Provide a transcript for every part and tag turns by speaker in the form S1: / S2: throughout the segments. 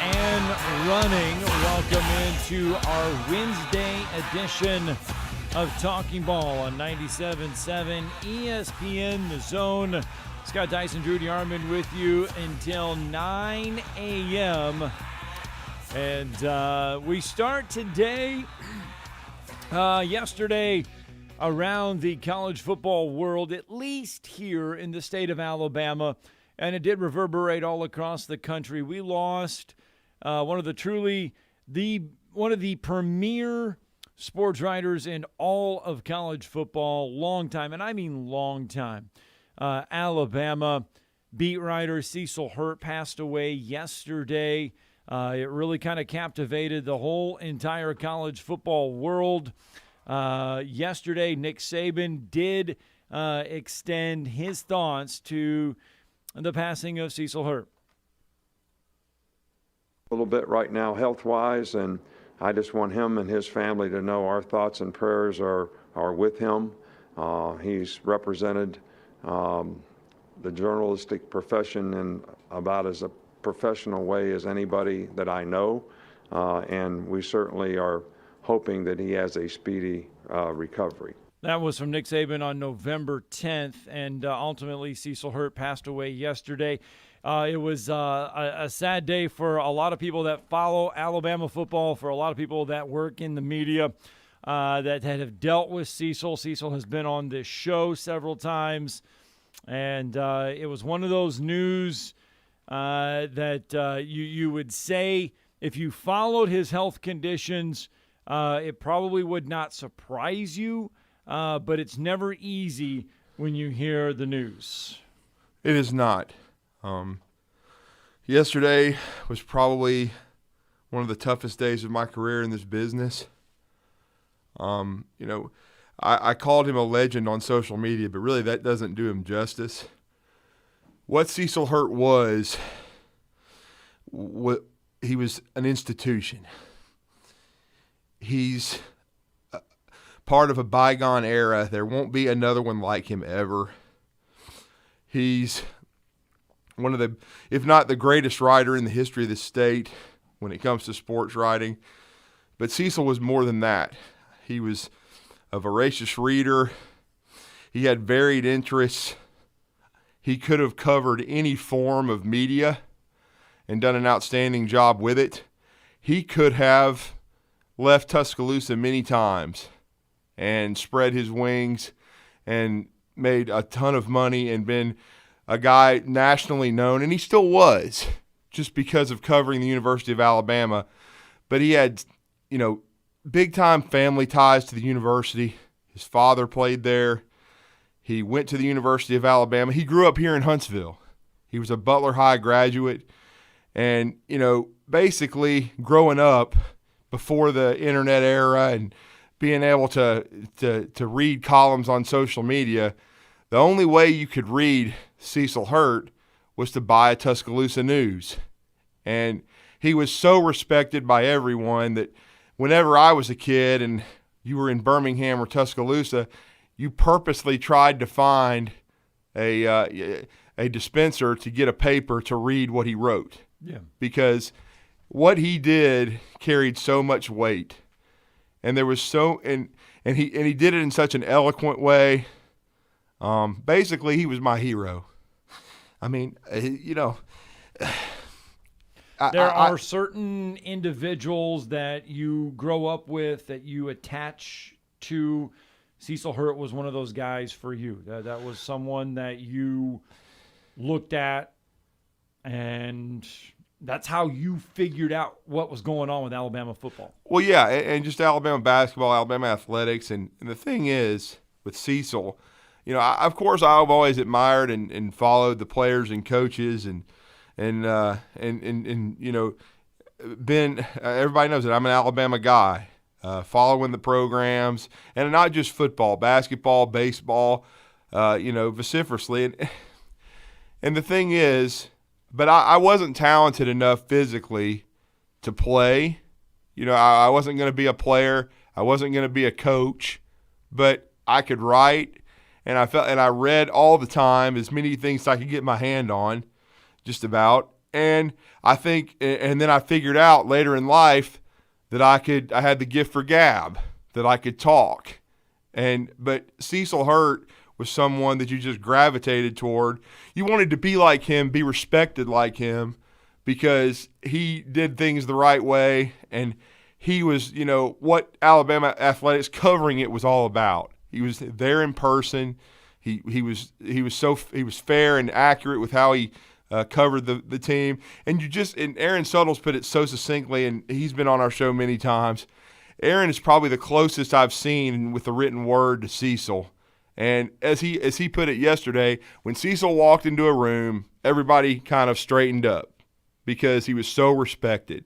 S1: and running. Welcome into our Wednesday edition of Talkin Ball on 97.7 ESPN The Zone. Scott Dyson, Drew DeArmond with you until 9 a.m. And we start today, yesterday, around the college football world, at least here in the state of Alabama, and it did reverberate all across the country. We lost one of the premier sports writers in all of college football, long time, and I mean long time. Alabama beat writer Cecil Hurt passed away yesterday. It really kind of captivated the whole entire college football world. Yesterday, Nick Saban did extend his thoughts to the passing of Cecil Hurt.
S2: A little bit right now health-wise, and I just want him and his family to know our thoughts and prayers are with him. He's represented the journalistic profession in about as a professional way as anybody that I know, and we certainly are hoping that he has a speedy recovery.
S1: That was from Nick Saban on November 10th, and ultimately Cecil Hurt passed away yesterday. It was a sad day for a lot of people that follow Alabama football, for a lot of people that work in the media that have dealt with Cecil. Cecil has been on this show several times, and it was one of those news that you would say if you followed his health conditions, it probably would not surprise you, but it's never easy when you hear the news.
S3: It is not. Yesterday was probably one of the toughest days of my career in this business. I called him a legend on social media, but really that doesn't do him justice. What Cecil Hurt was he was an institution. He's part of a bygone era. There won't be another one like him ever. He's one of the, if not the greatest writer in the history of the state when it comes to sports writing. But Cecil was more than that. He was a voracious reader. He had varied interests. He could have covered any form of media and done an outstanding job with it. He could have left Tuscaloosa many times and spread his wings and made a ton of money and been a guy nationally known, and he still was, just because of covering the University of Alabama. But he had, big-time family ties to the university. His father played there. He went to the University of Alabama. He grew up here in Huntsville. He was a Butler High graduate. And, basically growing up before the internet era and being able to read columns on social media, the only way you could read Cecil Hurt was to buy a Tuscaloosa News. And he was so respected by everyone that whenever I was a kid and you were in Birmingham or Tuscaloosa, you purposely tried to find a dispenser to get a paper to read what he wrote.
S1: Yeah.
S3: Because what he did carried so much weight. And there was and he did it in such an eloquent way. Basically, he was my hero. I mean,
S1: there are certain individuals that you grow up with, that you attach to. Cecil Hurt was one of those guys for you. That was someone that you looked at, and that's how you figured out what was going on with Alabama football.
S3: Well, yeah, and just Alabama basketball, Alabama athletics. And the thing is, with Cecil, of course, I've always admired and followed the players and coaches and been everybody knows that I'm an Alabama guy, following the programs, and not just football, basketball, baseball, vociferously. And the thing is, but I wasn't talented enough physically to play. I wasn't going to be a player. I wasn't going to be a coach, but I could write, and I read all the time, as many things as I could get my hand on, just about. And I think, and then I figured out later in life that I had the gift for gab, that I could talk. But Cecil Hurt was someone that you just gravitated toward. You wanted to be like him, be respected like him, because he did things the right way, and he was, what Alabama athletics covering it was all about. He was there in person. He was fair and accurate with how he covered the team. And Aaron Suttles put it so succinctly, and he's been on our show many times. Aaron is probably the closest I've seen with the written word to Cecil. And as he put it yesterday, when Cecil walked into a room, everybody kind of straightened up because he was so respected.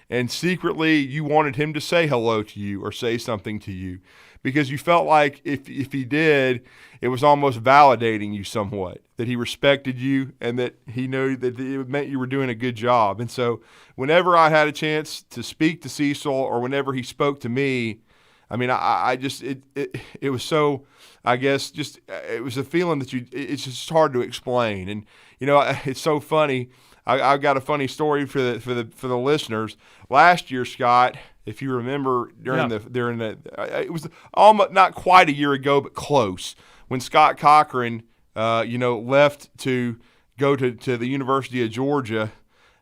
S3: And secretly, you wanted him to say hello to you or say something to you, because you felt like if he did, it was almost validating you somewhat, that he respected you and that he knew that it meant you were doing a good job. And so whenever I had a chance to speak to Cecil, or whenever he spoke to me, I mean, it was so, I guess, just it was a feeling that it's just hard to explain. And it's so funny. I've got a funny story for the listeners. Last year, Scott, if you remember, it was almost not quite a year ago, but close, when Scott Cochran, left to go to the University of Georgia,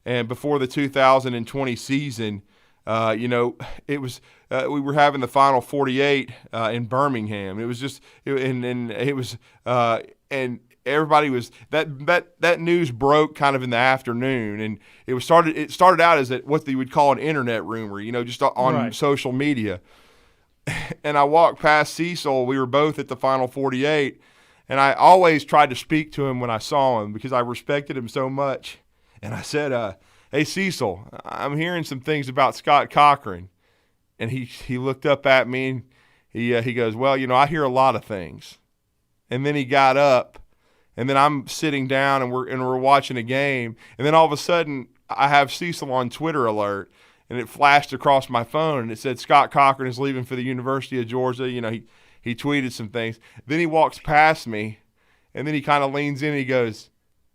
S3: and before the 2020 season, it was we were having the Final 48 in Birmingham. It was just, and everybody was that news broke kind of in the afternoon, and it started out as what they would call an internet rumor, just on social media. And I walked past Cecil. We were both at the Final 48, and I always tried to speak to him when I saw him because I respected him so much. And I said, "Hey Cecil, I'm hearing some things about Scott Cochran." And he looked up at me and he goes, "Well, I hear a lot of things." And then he got up. And then I'm sitting down and we're watching a game, and then all of a sudden I have Cecil on Twitter alert, and it flashed across my phone, and it said Scott Cochran is leaving for the University of Georgia. He tweeted some things. Then he walks past me, and then he kind of leans in and he goes,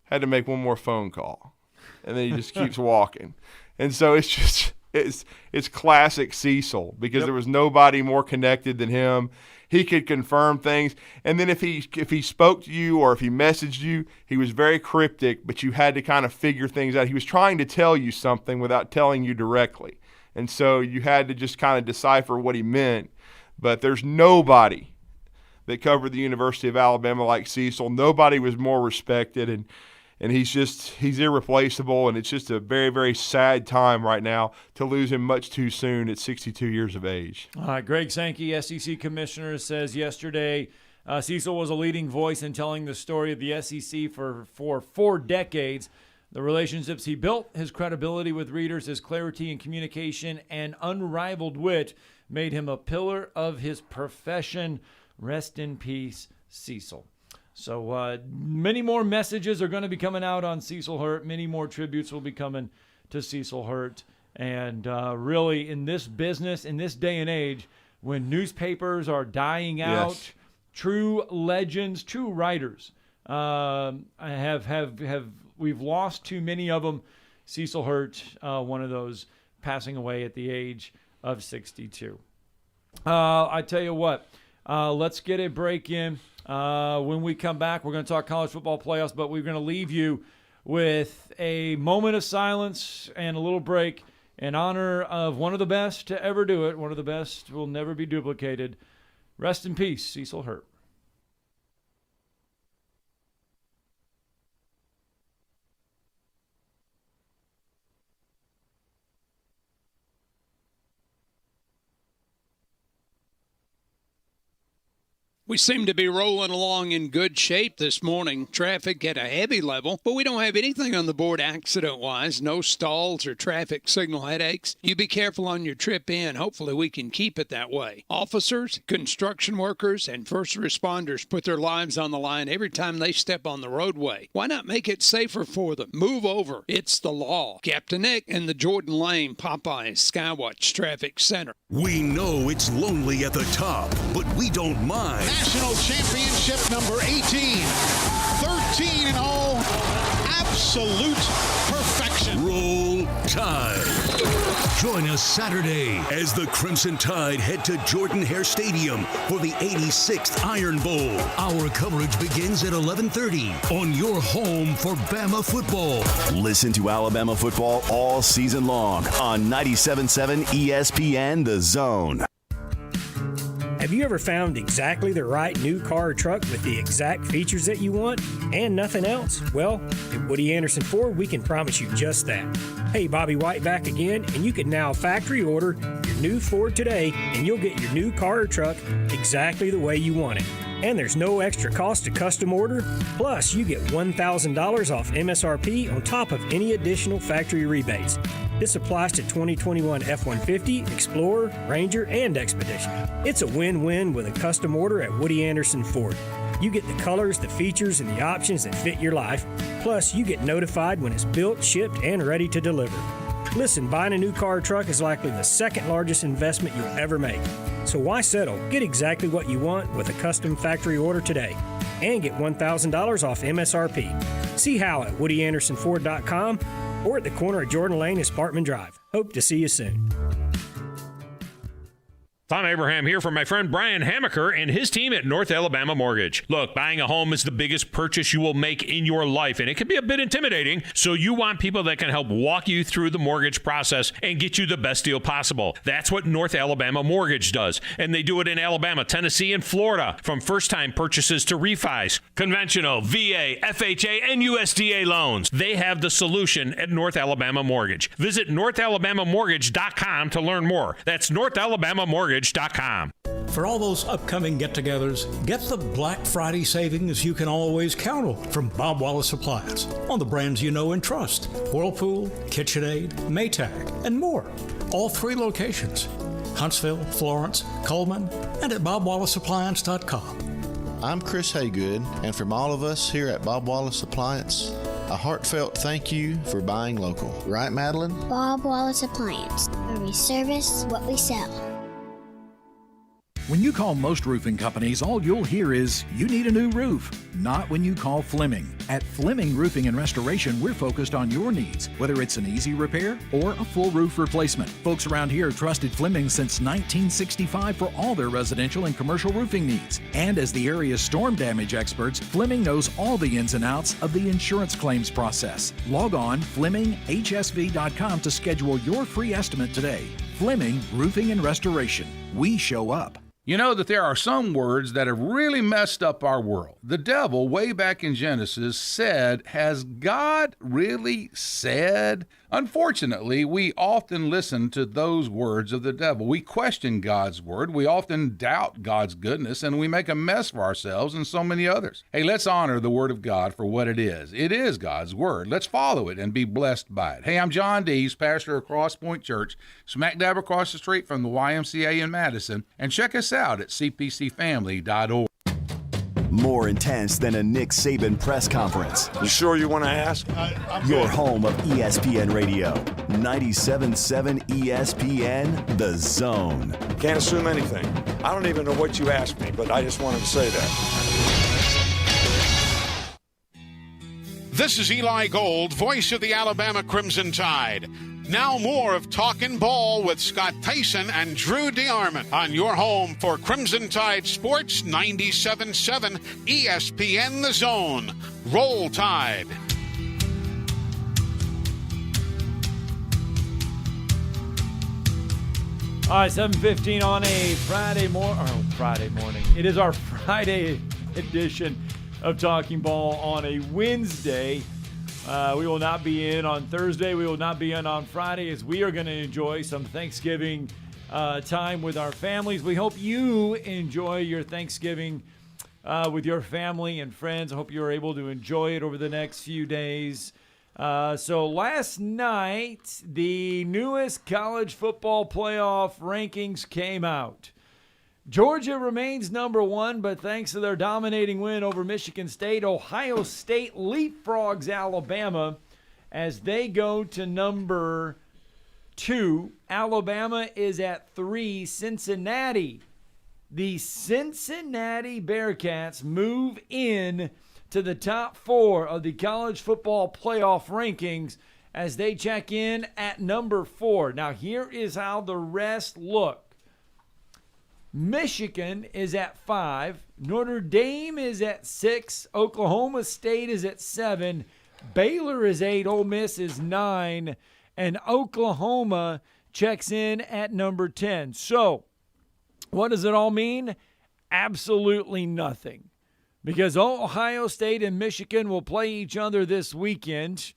S3: "Had to make one more phone call," and then he just keeps walking. And so it's just it's classic Cecil, because there was nobody more connected than him. He could confirm things, and then if he spoke to you or if he messaged you, he was very cryptic, but you had to kind of figure things out. He was trying to tell you something without telling you directly, and so you had to just kind of decipher what he meant. But there's nobody that covered the University of Alabama like Cecil. Nobody was more respected, and he's irreplaceable, and it's just a very, very sad time right now to lose him much too soon at 62 years of age.
S1: All right, Greg Sankey, SEC Commissioner, says yesterday Cecil was a leading voice in telling the story of the SEC for 4 decades. The relationships he built, his credibility with readers, his clarity in communication, and unrivaled wit made him a pillar of his profession. Rest in peace, Cecil. So many more messages are going to be coming out on Cecil Hurt. Many more tributes will be coming to Cecil Hurt. And really, in this business, in this day and age, when newspapers are dying out, true legends, true writers, we've lost too many of them. Cecil Hurt, one of those, passing away at the age of 62. I tell you what, let's get a break in. When we come back, we're going to talk college football playoffs, but we're going to leave you with a moment of silence and a little break in honor of one of the best to ever do it. One of the best will never be duplicated. Rest in peace, Cecil Hurt.
S4: We seem to be rolling along in good shape this morning. Traffic at a heavy level, but we don't have anything on the board accident-wise. No stalls or traffic signal headaches. You be careful on your trip in. Hopefully we can keep it that way. Officers, construction workers, and first responders put their lives on the line every time they step on the roadway. Why not make it safer for them? Move over. It's the law. Captain Nick in the Jordan Lane Popeyes Skywatch Traffic Center.
S5: We know it's lonely at the top, but we don't mind.
S6: National championship number 18, 13-0, absolute perfection.
S5: Roll Tide. Join us Saturday as the Crimson Tide head to Jordan-Hare Stadium for the 86th Iron Bowl. Our coverage begins at 11:30 on your home for Bama football.
S7: Listen to Alabama football all season long on 97.7 ESPN The Zone.
S8: Have you ever found exactly the right new car or truck with the exact features that you want and nothing else? Well, at Woody Anderson Ford, we can promise you just that. Hey, Bobby White back again, and you can now factory order your new Ford today, and you'll get your new car or truck exactly the way you want it. And there's no extra cost to custom order. Plus, you get $1,000 off MSRP on top of any additional factory rebates. This applies to 2021 F-150, Explorer, Ranger, and Expedition. It's a win-win with a custom order at Woody Anderson Ford. You get the colors, the features, and the options that fit your life. Plus, you get notified when it's built, shipped, and ready to deliver. Listen, buying a new car or truck is likely the second largest investment you'll ever make. So why settle? Get exactly what you want with a custom factory order today. And get $1,000 off MSRP. See how at WoodyAndersonFord.com or at the corner of Jordan Lane and Sparkman Drive. Hope to see you soon.
S9: Tom Abraham here for my friend Brian Hamaker and his team at North Alabama Mortgage. Look, buying a home is the biggest purchase you will make in your life, and it can be a bit intimidating, so you want people that can help walk you through the mortgage process and get you the best deal possible. That's what North Alabama Mortgage does, and they do it in Alabama, Tennessee, and Florida, from first-time purchases to refis, conventional, VA, FHA, and USDA loans. They have the solution at North Alabama Mortgage. Visit NorthAlabamaMortgage.com to learn more. That's NorthAlabamaMortgage.com.
S10: For all those upcoming get-togethers, get the Black Friday savings you can always count on from Bob Wallace Appliance on the brands you know and trust: Whirlpool, KitchenAid, Maytag, and more. All 3 locations: Huntsville, Florence, Coleman, and at BobWallaceAppliance.com.
S11: I'm Chris Haygood, and from all of us here at Bob Wallace Appliance, a heartfelt thank you for buying local. Right, Madeline?
S12: Bob Wallace Appliance, where we service what we sell.
S13: When you call most roofing companies, all you'll hear is, you need a new roof. Not when you call Fleming. At Fleming Roofing and Restoration, we're focused on your needs, whether it's an easy repair or a full roof replacement. Folks around here have trusted Fleming since 1965 for all their residential and commercial roofing needs. And as the area's storm damage experts, Fleming knows all the ins and outs of the insurance claims process. Log on FlemingHSV.com to schedule your free estimate today. Fleming Roofing and Restoration. We show up.
S14: You know that there are some words that have really messed up our world. The devil, way back in Genesis, said, "Has God really said?" Unfortunately, we often listen to those words of the devil. We question God's word. We often doubt God's goodness, and we make a mess for ourselves and so many others. Hey, let's honor the word of God for what it is. It is God's word. Let's follow it and be blessed by it. Hey, I'm John Dees, pastor of Cross Point Church, smack dab across the street from the YMCA in Madison, and check us out at cpcfamily.org.
S7: More intense than a Nick Saban press conference.
S2: You sure you want to ask?
S7: Your home of ESPN Radio. 97.7 ESPN The Zone.
S2: Can't assume anything. I don't even know what you asked me, but I just wanted to say that.
S6: This is Eli Gold, voice of the Alabama Crimson Tide. Now more of Talkin Ball with Scott Theisen and Drew DeArmond on your home for Crimson Tide Sports 97.7 ESPN The Zone. Roll Tide.
S1: All right, 7:15 on a Friday morning. It is our Friday edition of Talking Ball on a Wednesday. We will not be in on Thursday. We will not be in on Friday, as we are going to enjoy some Thanksgiving time with our families. We hope you enjoy your Thanksgiving with your family and friends. I hope you're able to enjoy it over the next few days. So last night, the newest college football playoff rankings came out. Georgia remains number 1, but thanks to their dominating win over Michigan State, Ohio State leapfrogs Alabama as they go to number 2. Alabama is at 3. Cincinnati. The Cincinnati Bearcats move in to the top 4 of the college football playoff rankings as they check in at number 4. Now, here is how the rest look. Michigan is at 5. Notre Dame is at 6. Oklahoma State is at 7. Baylor is 8. Ole Miss is 9. And Oklahoma checks in at number 10. So, what does it all mean? Absolutely nothing. Because Ohio State and Michigan will play each other this weekend.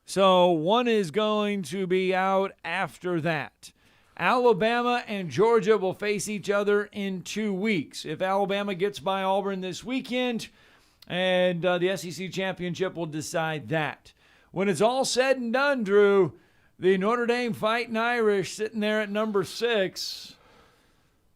S1: So one is going to be out after that. Alabama and Georgia will face each other in 2 weeks. If Alabama gets by Auburn this weekend, and the SEC championship will decide that. When it's all said and done, Drew, the Notre Dame Fighting Irish sitting there at number 6.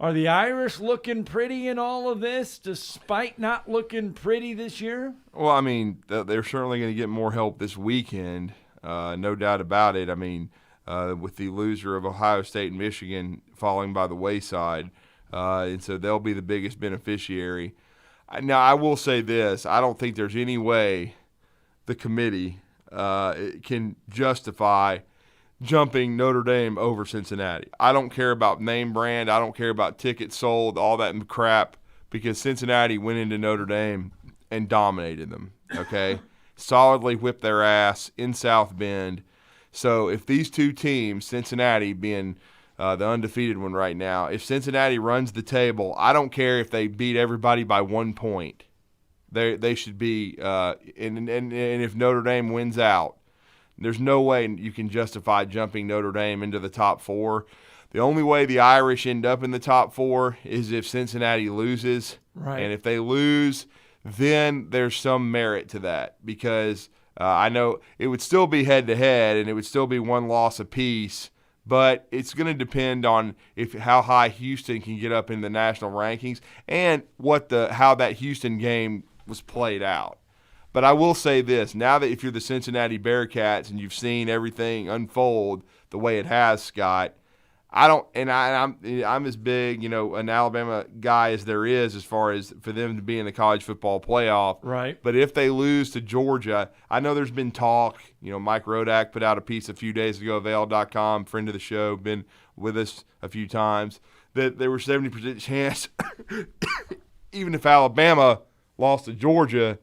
S1: Are the Irish looking pretty in all of this, despite not looking pretty this year?
S3: Well, I mean, they're certainly going to get more help this weekend, no doubt about it. I mean, with the loser of Ohio State and Michigan falling by the wayside, and so they'll be the biggest beneficiary. Now, I will say this. I don't think there's any way the committee can justify jumping Notre Dame over Cincinnati. I don't care about name brand. I don't care about tickets sold, all that crap, because Cincinnati went into Notre Dame and dominated them, okay? Solidly whipped their ass in South Bend. So if these two teams, Cincinnati being the undefeated one right now, if Cincinnati runs the table, I don't care if they beat everybody by 1 point. They should be and if Notre Dame wins out, there's no way you can justify jumping Notre Dame into the top 4. The only way the Irish end up in the top 4 is if Cincinnati loses.
S1: Right.
S3: And if they lose, then there's some merit to that, because I know it would still be head-to-head and it would still be 1 loss apiece, but it's going to depend on how high Houston can get up in the national rankings and how that Houston game was played out. But I will say this, now that if you're the Cincinnati Bearcats and you've seen everything unfold the way it has, Scott, I'm as big, an Alabama guy as there is as far as for them to be in the college football playoff.
S1: Right.
S3: But if they lose to Georgia, I know there's been talk, Mike Rodak put out a piece a few days ago, Avail.com, friend of the show, been with us a few times, that there were 70% chance, even if Alabama lost to Georgia,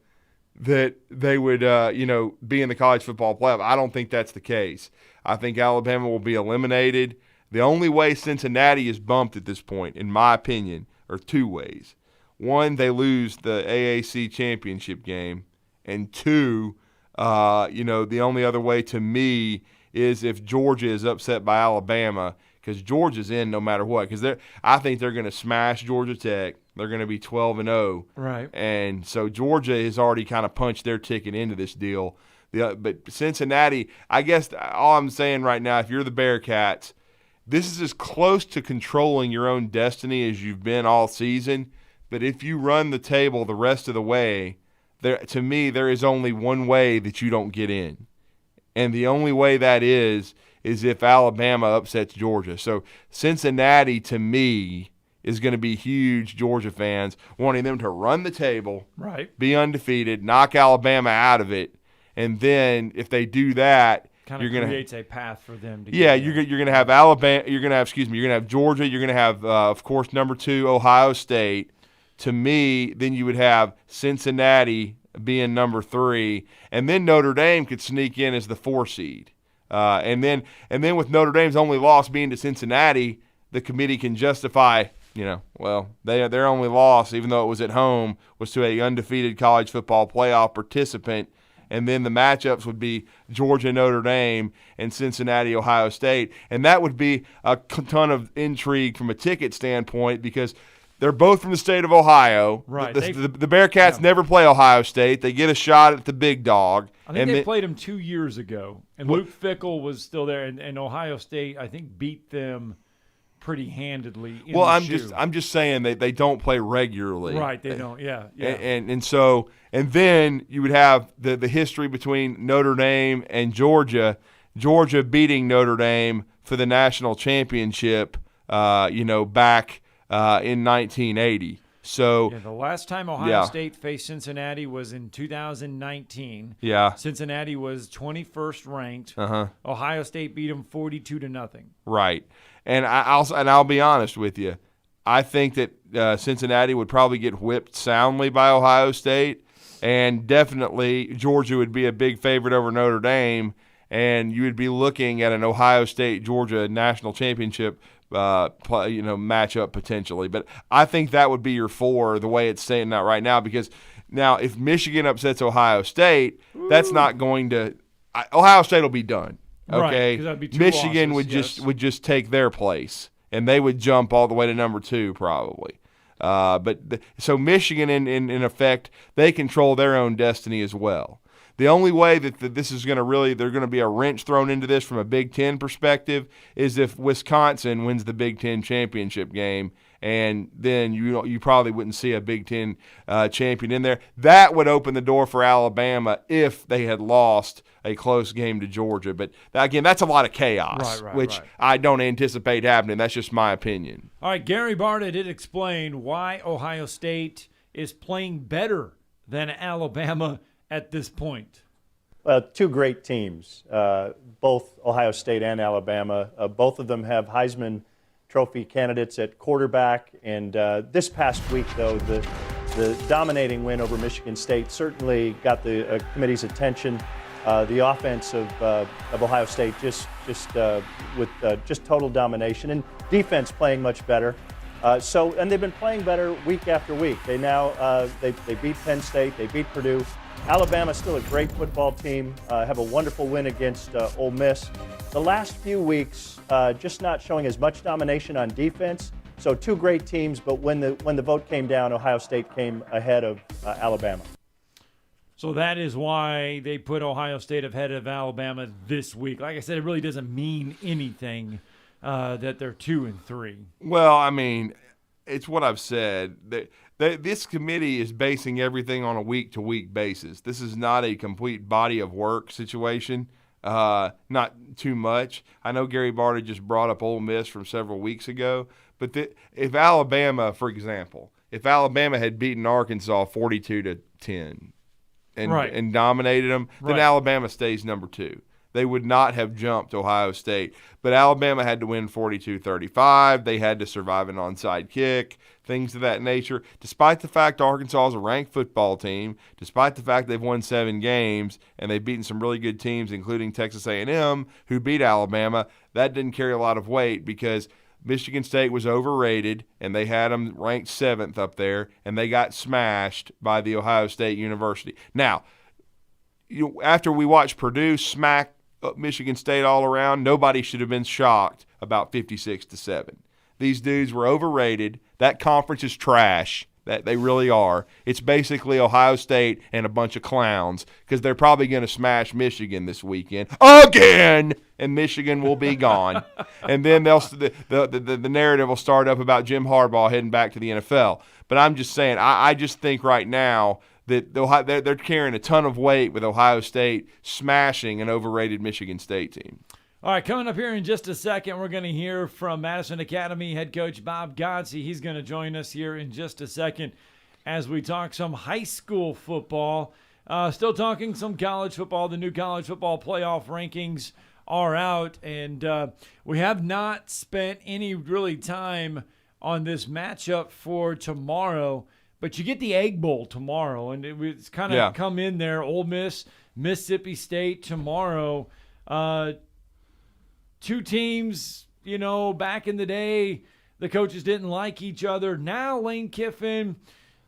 S3: that they would, be in the college football playoff. I don't think that's the case. I think Alabama will be eliminated. The only way Cincinnati is bumped at this point, in my opinion, are 2 ways. 1, they lose the AAC championship game. And 2, the only other way to me is if Georgia is upset by Alabama, because Georgia's in no matter what. Because I think they're going to smash Georgia Tech. They're going to be 12-0.
S1: Right.
S3: And so Georgia has already kind of punched their ticket into this deal. But Cincinnati, I guess all I'm saying right now, if you're the Bearcats, this is as close to controlling your own destiny as you've been all season. But if you run the table the rest of the way, to me, there is only one way that you don't get in. And the only way that is if Alabama upsets Georgia. So Cincinnati, to me, is going to be huge Georgia fans wanting them to run the table,
S1: right,
S3: be undefeated, knock Alabama out of it, and then if they do that,
S1: kind of creates a path for them to
S3: you're
S1: get
S3: going to have Alabama, you're going to have Georgia, you're going to have of course number 2 Ohio State. To me, then you would have Cincinnati being number 3, and then Notre Dame could sneak in as the 4 seed. And then with Notre Dame's only loss being to Cincinnati, the committee can justify, their only loss, even though it was at home, was to a undefeated college football playoff participant. And then the matchups would be Georgia, Notre Dame, and Cincinnati, Ohio State. And that would be a ton of intrigue from a ticket standpoint, because they're both from the state of Ohio.
S1: Right.
S3: The Bearcats never play Ohio State. They get a shot at the big dog.
S1: I think they played them 2 years ago, and Luke Fickell was still there, and Ohio State, I think, beat them pretty handedly.
S3: I'm just saying they don't play regularly.
S1: Right, they don't. Yeah.
S3: And then you would have the history between Notre Dame and Georgia. Georgia beating Notre Dame for the national championship, back in 1980. So
S1: the last time Ohio State faced Cincinnati was in 2019.
S3: Yeah.
S1: Cincinnati was 21st ranked. Ohio State beat them 42-0.
S3: Right. And I'll be honest with you. I think that Cincinnati would probably get whipped soundly by Ohio State, and definitely Georgia would be a big favorite over Notre Dame, and you would be looking at an Ohio State-Georgia national championship matchup potentially. But I think that would be your 4 the way it's staying out right now, because now if Michigan upsets Ohio State, that's not going to – Ohio State will be done. Okay,
S1: right, that'd be 2
S3: Michigan
S1: losses,
S3: would just take their place, and they would jump all the way to number 2 probably. So Michigan, in effect, they control their own destiny as well. The only way that this is going to they're going to be a wrench thrown into this from a Big Ten perspective is if Wisconsin wins the Big Ten championship game, and then you probably wouldn't see a Big Ten champion in there. That would open the door for Alabama if they had lost a close game to Georgia. But again, that's a lot of chaos, which I don't anticipate happening. That's just my opinion.
S1: All right, Gary Barta did explain why Ohio State is playing better than Alabama at this point.
S15: Well, 2 great teams, both Ohio State and Alabama. Both of them have Heisman Trophy candidates at quarterback. And this past week, though, the dominating win over Michigan State certainly got the committee's attention. The offense of Ohio State just with total domination, and defense playing much better. And they've been playing better week after week. They now they beat Penn State, they beat Purdue. Alabama's still a great football team. Have a wonderful win against Ole Miss. The last few weeks, just not showing as much domination on defense. So 2 great teams, but when the vote came down, Ohio State came ahead of Alabama.
S1: So that is why they put Ohio State ahead of Alabama this week. Like I said, it really doesn't mean anything that they're 2 and 3.
S3: Well, I mean, it's what I've said. This committee is basing everything on a week-to-week basis. This is not a complete body of work situation. Not too much. I know Gary Barta just brought up Ole Miss from several weeks ago, but if Alabama, for example, if Alabama had beaten Arkansas 42-10 and dominated them, then Alabama stays number 2. They would not have jumped Ohio State. But Alabama had to win 42-35. They had to survive an onside kick, things of that nature. Despite the fact Arkansas is a ranked football team, despite the fact they've won 7 games and they've beaten some really good teams, including Texas A&M, who beat Alabama, that didn't carry a lot of weight because Michigan State was overrated, and they had them ranked 7th up there, and they got smashed by the Ohio State University. Now, after we watched Purdue smack Michigan State all around, nobody should have been shocked about 56-7. These dudes were overrated. That conference is trash. That they really are. It's basically Ohio State and a bunch of clowns because they're probably going to smash Michigan this weekend again, and Michigan will be gone. And then the narrative will start up about Jim Harbaugh heading back to the NFL. But I'm just saying, I just think right now that they're carrying a ton of weight with Ohio State smashing an overrated Michigan State team.
S1: All right, coming up here in just a second, we're going to hear from Madison Academy head coach Bob Godsey. He's going to join us here in just a second as we talk some high school football. Still talking some college football. The new college football playoff rankings are out, and we have not spent any really time on this matchup for tomorrow. But you get the Egg Bowl tomorrow, and it's kind of come in there. Ole Miss, Mississippi State tomorrow. 2 teams, back in the day, the coaches didn't like each other. Now Lane Kiffin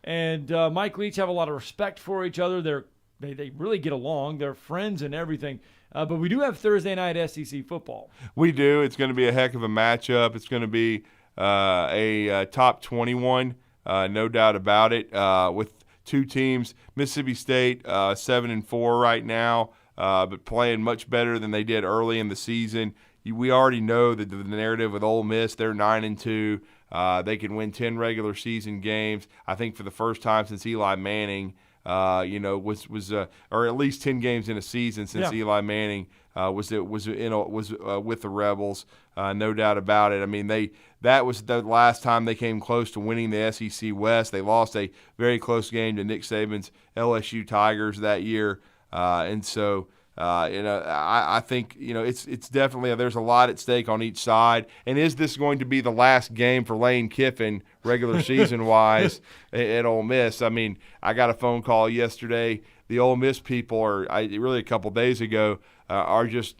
S1: and Mike Leach have a lot of respect for each other. They really get along. They're friends and everything. But we do have Thursday night SEC football.
S3: We do. It's going to be a heck of a matchup. It's going to be a top 21. No doubt about it. With 2 teams, Mississippi State 7-4 right now, but playing much better than they did early in the season. We already know that the narrative with Ole Miss, they're 9-2. They can win 10 regular season games. I think for the first time since Eli Manning, was or at least 10 games in a season since Eli Manning was with the Rebels, no doubt about it. I mean, that was the last time they came close to winning the SEC West. They lost a very close game to Nick Saban's LSU Tigers that year, and so. I think it's definitely there's a lot at stake on each side. And is this going to be the last game for Lane Kiffin regular season wise at Ole Miss? I mean, I got a phone call yesterday. The Ole Miss people really a couple days ago are just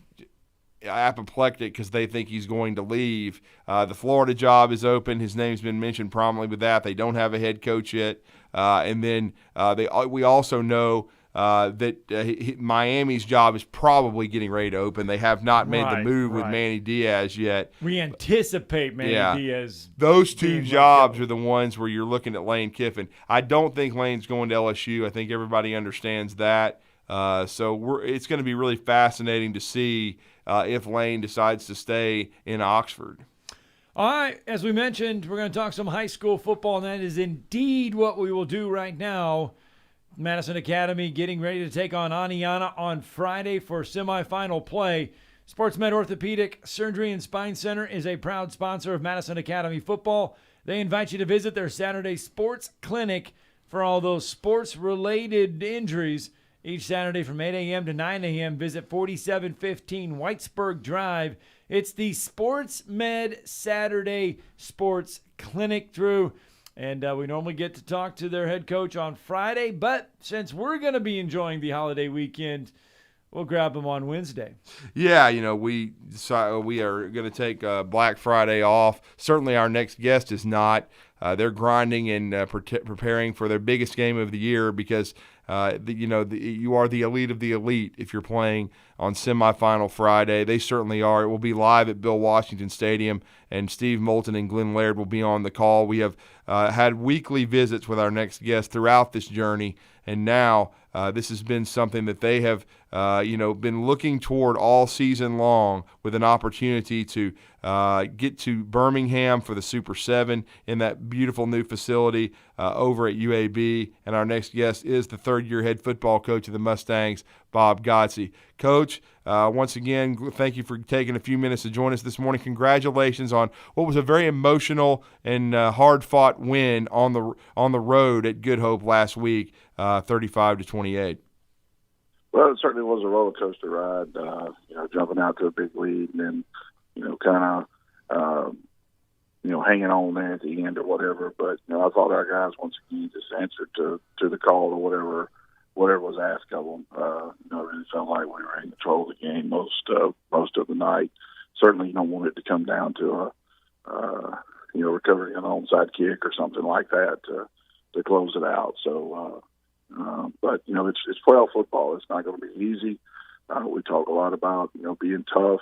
S3: apoplectic because they think he's going to leave. The Florida job is open. His name's been mentioned prominently with that. They don't have a head coach yet, and then we also know. That Miami's job is probably getting ready to open. They have not made the move with Manny Diaz yet.
S1: We anticipate Manny Diaz.
S3: Those two jobs are the ones where you're looking at Lane Kiffin. I don't think Lane's going to LSU. I think everybody understands that. So it's going to be really fascinating to see if Lane decides to stay in Oxford.
S1: All right, as we mentioned, we're going to talk some high school football, and that is indeed what we will do right now. Madison Academy getting ready to take on Aniana on Friday for semifinal play. SportsMed Orthopedic Surgery and Spine Center is a proud sponsor of Madison Academy football. They invite you to visit their Saturday sports clinic for all those sports-related injuries. Each Saturday from 8 a.m. to 9 a.m., visit 4715 Whitesburg Drive. It's the SportsMed Saturday Sports Clinic, Drew. And we normally get to talk to their head coach on Friday, but since we're going to be enjoying the holiday weekend, we'll grab them on Wednesday.
S3: Yeah, we are going to take Black Friday off. Certainly our next guest is not. They're grinding and preparing for their biggest game of the year because you are the elite of the elite if you're playing on semifinal Friday. They certainly are. It will be live at Bill Washington Stadium, and Steve Moulton and Glenn Laird will be on the call. We have had weekly visits with our next guest throughout this journey, and now this has been something that they have been looking toward all season long with an opportunity to get to Birmingham for the Super 7 in that beautiful new facility over at UAB. And our next guest is the third-year head football coach of the Mustangs, Bob Godsey. Coach, once again, thank you for taking a few minutes to join us this morning. Congratulations on what was a very emotional and hard-fought win on the road at Good Hope last week, 35-28.
S16: Well, it certainly was a roller coaster ride. Jumping out to a big lead and then, kind of, hanging on there at the end or whatever. But I thought our guys once again just answered to the call or whatever was asked of them. It really felt like we were in control of the game most of the night. Certainly, you don't want it to come down to recovering an onside kick or something like that to close it out. So, but it's playoff football. It's not going to be easy. We talk a lot about being tough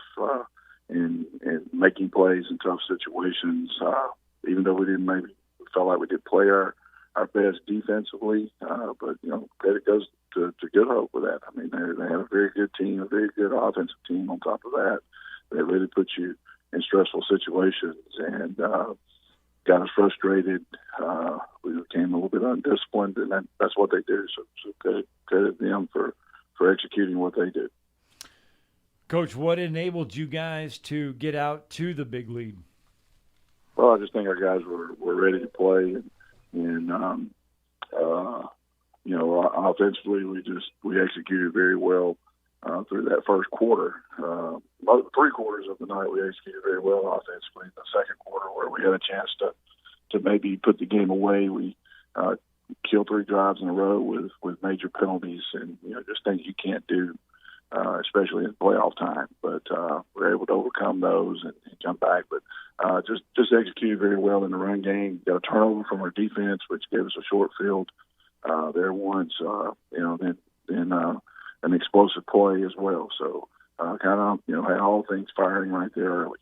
S16: and making plays in tough situations. Even though we felt like we did play our best defensively, but credit goes to Good Hope with that. I mean, they have a very good team, a very good offensive team. On top of that, they really put you in stressful situations and got us frustrated. We became a little bit undisciplined, and that's what they do. So credit them for executing what they did.
S1: Coach, what enabled you guys to get out to the big lead?
S16: Well, I just think our guys were ready to play, and offensively we executed very well through that first quarter. 3 quarters of the night we executed very well offensively. In the second quarter, where we had a chance to maybe put the game away, we killed 3 drives in a row with major penalties and just things you can't do. Especially in playoff time, but we're able to overcome those and jump back. But just executed very well in the run game. Got a turnover from our defense, which gave us a short field there once. Then an explosive play as well. So kind of had all things firing right there early.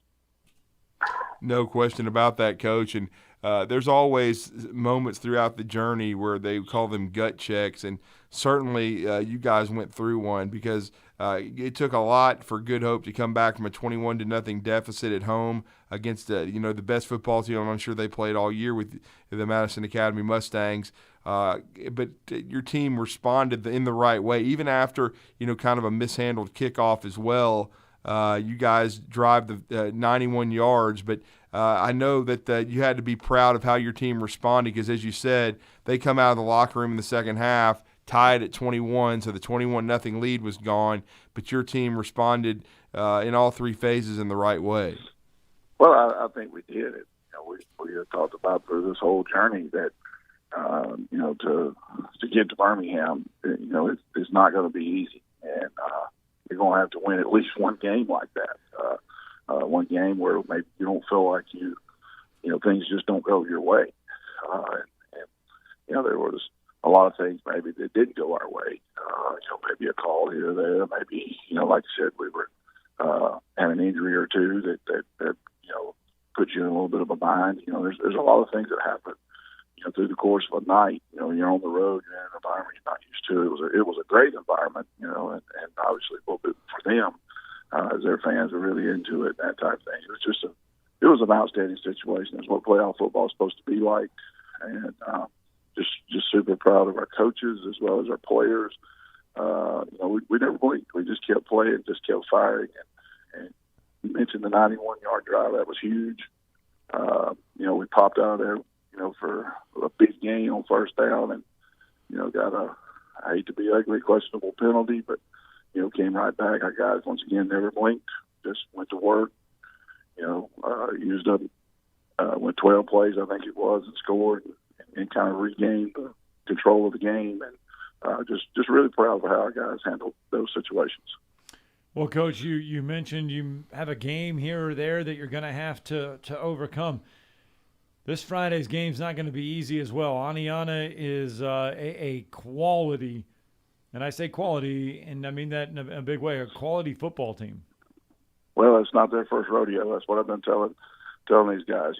S3: No question about that, Coach. And there's always moments throughout the journey where they call them gut checks, and certainly you guys went through one because it took a lot for Good Hope to come back from a 21-0 deficit at home against the best football team I'm sure they played all year with the Madison Academy Mustangs. But your team responded in the right way, even after kind of a mishandled kickoff as well. You guys drive the 91 yards, but I know that you had to be proud of how your team responded because, as you said, they come out of the locker room in the second half tied at 21, so the 21-0 lead was gone, but your team responded in all three phases in the right way.
S16: Well, I think we did it. We had talked about through this whole journey that to get to Birmingham, it's not going to be easy, and you're going to have to win at least one game like that. One game where maybe you don't feel like things just don't go your way. And there was a lot of things maybe that didn't go our way. Maybe a call here or there. Maybe, like you said, we were had an injury or two that put you in a little bit of a bind. There's a lot of things that happen. Through the course of a night, you're on the road, you're in an environment you're not used to. It was a great environment, and obviously a little bit for them, as their fans are really into it, that type of thing. It was an outstanding situation. It's what playoff football is supposed to be like, and just super proud of our coaches as well as our players. We never blinked. We just kept playing, just kept firing, and you mentioned the 91-yard drive. That was huge. We popped out of there, for a big gain on first down, and got I hate to be ugly, questionable penalty, but came right back. Our guys once again never blinked, just went to work. Used up went 12 plays, I think it was, and scored and kind of regained the control of the game, and just really proud of how our guys handled those situations.
S1: Well, Coach, you mentioned you have a game here or there that you're going to have to overcome. This Friday's game's not going to be easy as well. Aniana is a quality, and I say quality, and I mean that in a big way, a quality football team.
S16: Well, it's not their first rodeo. That's what I've been telling these guys.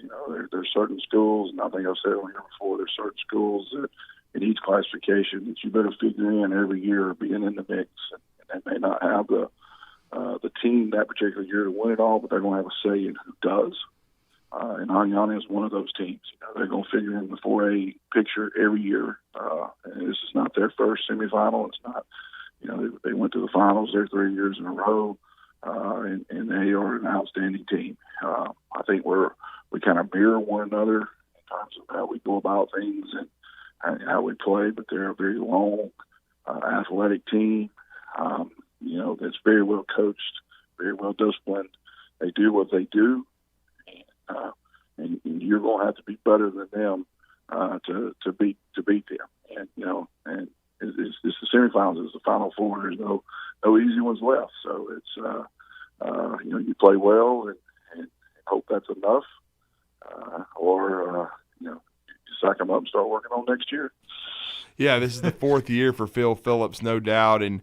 S16: There's certain schools, and I think I've said it on here before, there's certain schools that in each classification that you better figure in every year being in the mix. And they may not have the team that particular year to win it all, but they're going to have a say in who does. And Aniana is one of those teams. They're going to figure in the 4A picture every year. And this is not their first semifinal. It's not, they went to the finals there 3 years in a row, and they are an outstanding team. I think we kind of mirror one another in terms of how we go about things and how we play, but they're a very long, athletic team, that's very well coached, very well disciplined. They do what they do. And you're going to have to be better than them to beat them. And and it's the semifinals, it's the Final Four. There's no easy ones left. So it's you play well and hope that's enough, or you sack them up and start working on next year.
S3: Yeah, this is the fourth year for Phil Phillips, no doubt, and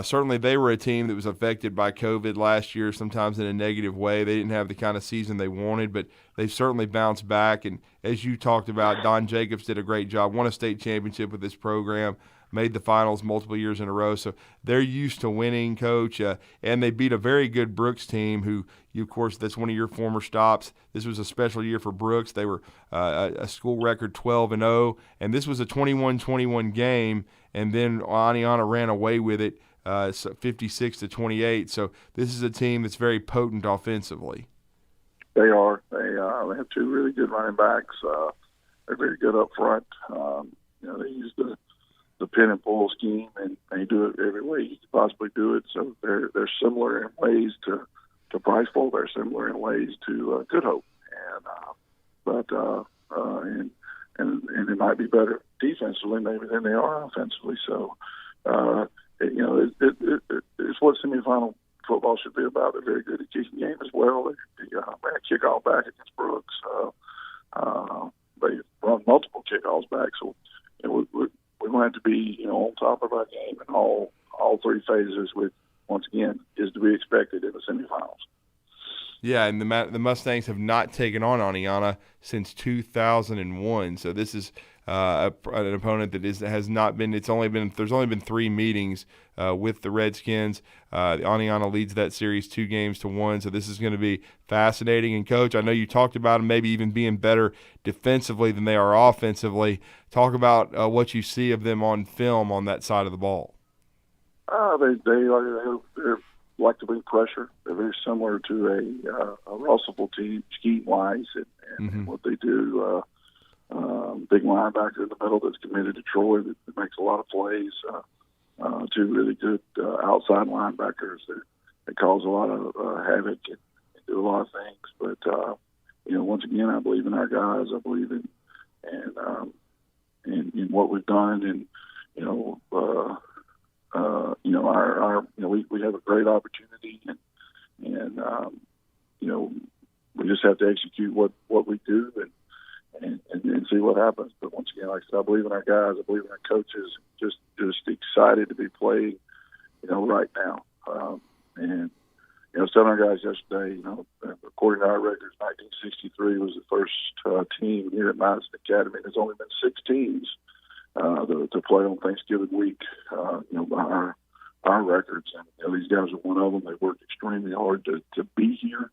S3: certainly they were a team that was affected by COVID last year, sometimes in a negative way. They didn't have the kind of season they wanted, but they've certainly bounced back. And as you talked about, Don Jacobs did a great job, won a state championship with this program, made the finals multiple years in a row. So they're used to winning, Coach. And they beat a very good Brooks team who, of course, that's one of your former stops. This was a special year for Brooks. They were a school record 12-0, and this was a 21-21 game, and then Aniana ran away with it. 56-28. So this is a team that's very potent offensively.
S16: They are. They have two really good running backs. They're very good up front. They use the pin and pull scheme, and they do it every way you could possibly do it. So they're similar in ways to Priceville. They're similar in ways to Good Hope, and they might be better defensively maybe than they are offensively. So. It's what semifinal football should be about. They're very good at kicking game as well. They ran a kickoff back against Brooks. They run multiple kickoffs back. So we're going to have to be on top of our game in all three phases, which once again is to be expected in the semifinals.
S3: Yeah, and the Mustangs have not taken on Aniana since 2001. So this is an opponent that has not been. There's only been 3 meetings with the Redskins. Aniana leads that series 2-1, so this is going to be fascinating. And Coach, I know you talked about them maybe even being better defensively than they are offensively. Talk about what you see of them on film on that side of the ball.
S16: They like to bring pressure. They're very similar to a Russellville team, scheme-wise, and what they do. Big linebacker in the middle that's committed to Troy that makes a lot of plays. 2 really good outside linebackers that cause a lot of havoc and do a lot of things. But once again, I believe in our guys. I believe in what we've done, and we have a great opportunity, and we just have to execute what we do and see what happens. But once again, like I said, I believe in our guys. I believe in our coaches. Just excited to be playing, right now. Telling our guys yesterday, according to our records, 1963 was the first team here at Madison Academy. There's only been 6 teams to play on Thanksgiving week, by our records. And these guys are one of them. They worked extremely hard to be here,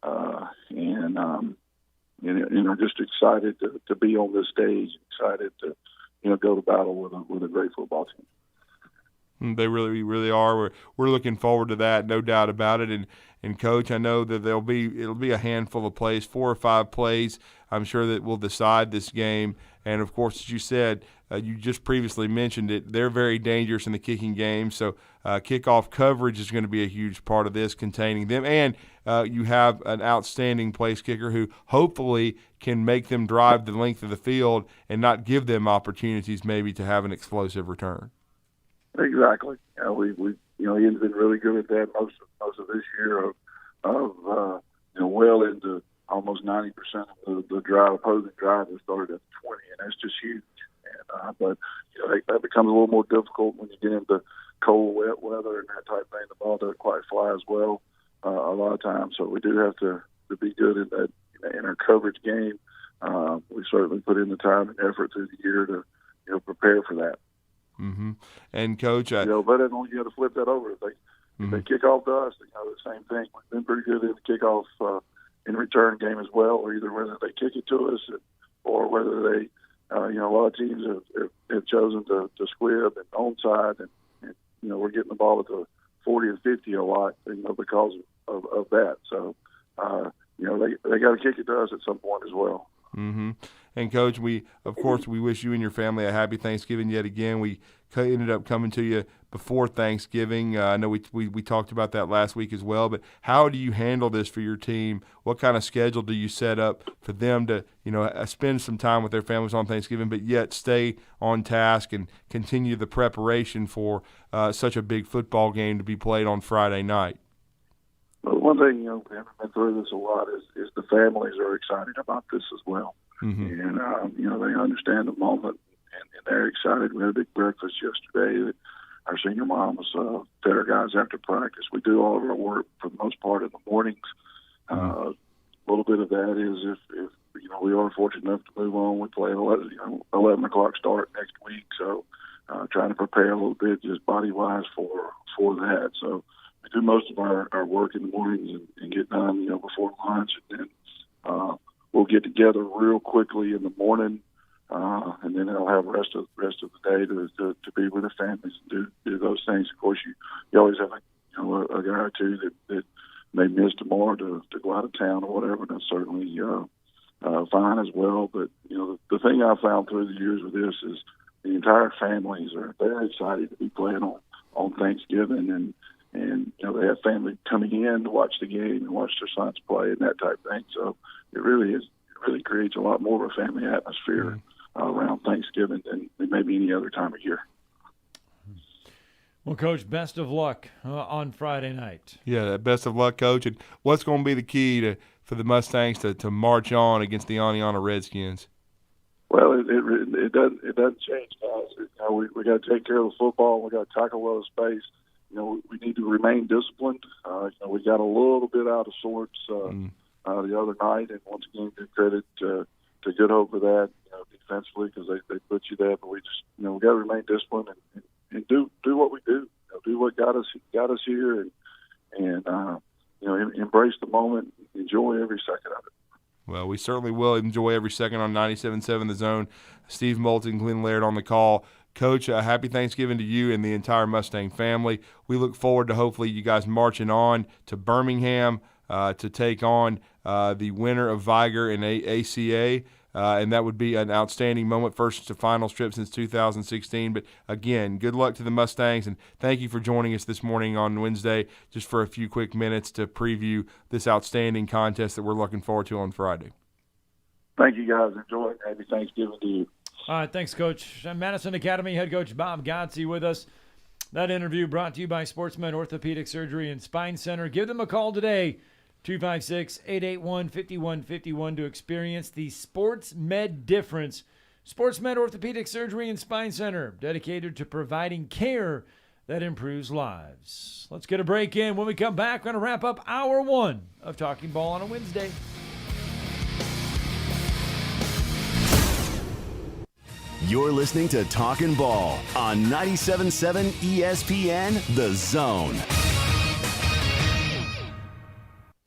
S16: and are just excited to be on this stage, excited to go to battle with a great football team.
S3: They really are. We're looking forward to that, no doubt about it. And Coach, I know that it'll be a handful of plays, 4 or 5 plays, I'm sure, that will decide this game. And of course, as you said, you just previously mentioned it, they're very dangerous in the kicking game. So kickoff coverage is going to be a huge part of this, containing them. And you have an outstanding place kicker who hopefully can make them drive the length of the field and not give them opportunities maybe to have an explosive return.
S16: Exactly. Ian's been really good at that most of this year. Well into almost 90% of the opposing drive has started at 20, and that's just huge. And but that becomes a little more difficult when you get into cold, wet weather and that type of thing. The ball doesn't quite fly as well a lot of times. So we do have to be good in that in our coverage game. We certainly put in the time and effort through the year to prepare for that.
S3: Mm-hmm. And Coach,
S16: but you got to flip that over. If they kick off to us, the same thing. We've been pretty good in the kickoff in return game as well, or either whether they kick it to us or whether they, a lot of teams have chosen to squib and onside, and we're getting the ball at the 40 and 50 a lot, because of that. So, they got to kick it to us at some point as well.
S3: Mm-hmm. And Coach, we wish you and your family a happy Thanksgiving yet again. We ended up coming to you before Thanksgiving. I know we talked about that last week as well, but how do you handle this for your team? What kind of schedule do you set up for them to, spend some time with their families on Thanksgiving, but yet stay on task and continue the preparation for such a big football game to be played on Friday night?
S16: Well, one thing, we haven't been through this a lot is the families are excited about this as well.
S3: Mm-hmm.
S16: And, they understand the moment, and they're excited. We had a big breakfast yesterday that our senior moms fed our guys after practice. We do all of our work for the most part in the mornings. A little bit of that is if we are fortunate enough to move on, we play 11 o'clock start next week. So trying to prepare a little bit just body-wise for that. So we do most of our work in the mornings and get done, before lunch, and then we'll get together real quickly in the morning, and then they'll have the rest of the day to be with their families and do those things. Of course, you always have a guy or two that may miss tomorrow to go out of town or whatever. That's certainly fine as well. But the thing I found through the years with this is the entire families are very excited to be playing on Thanksgiving, and they have family coming in to watch the game and watch their sons play and that type of thing. So it really creates a lot more of a family atmosphere around Thanksgiving than maybe any other time of year.
S1: Well, Coach, best of luck on Friday night.
S3: Yeah, best of luck, Coach. And what's going to be the key for the Mustangs to march on against the Aniana Redskins?
S16: Well, it doesn't change, guys. We got to take care of the football. We got to tackle well space. We need to remain disciplined. We got a little bit out of sorts the other night, and once again, give credit to Good Hope for that. defensively because they put you there. But we just, we got to remain disciplined and do what we do. Do what got us here, and embrace the moment, enjoy every second of it.
S3: Well, we certainly will enjoy every second on 97.7 The Zone. Steve Moulton, Glenn Laird on the call. Coach, happy Thanksgiving to you and the entire Mustang family. We look forward to hopefully you guys marching on to Birmingham to take on the winner of Viger and ACA. And that would be an outstanding moment, first to finals trip since 2016. But again, good luck to the Mustangs, and thank you for joining us this morning on Wednesday just for a few quick minutes to preview this outstanding contest that we're looking forward to on Friday.
S16: Thank you, guys. Enjoy it. Happy Thanksgiving to you.
S1: All right, thanks, Coach. Madison Academy head coach Bob Godsey with us. That interview brought to you by Sportsmed Orthopedic Surgery and Spine Center. Give them a call today, 256-881-5151, to experience the Sports Med difference. Sportsmed Orthopedic Surgery and Spine Center, dedicated to providing care that improves lives. Let's get a break in. When we come back, we're going to wrap up hour one of Talking Ball on a Wednesday.
S7: You're listening to Talkin' Ball on 97.7 ESPN, The Zone.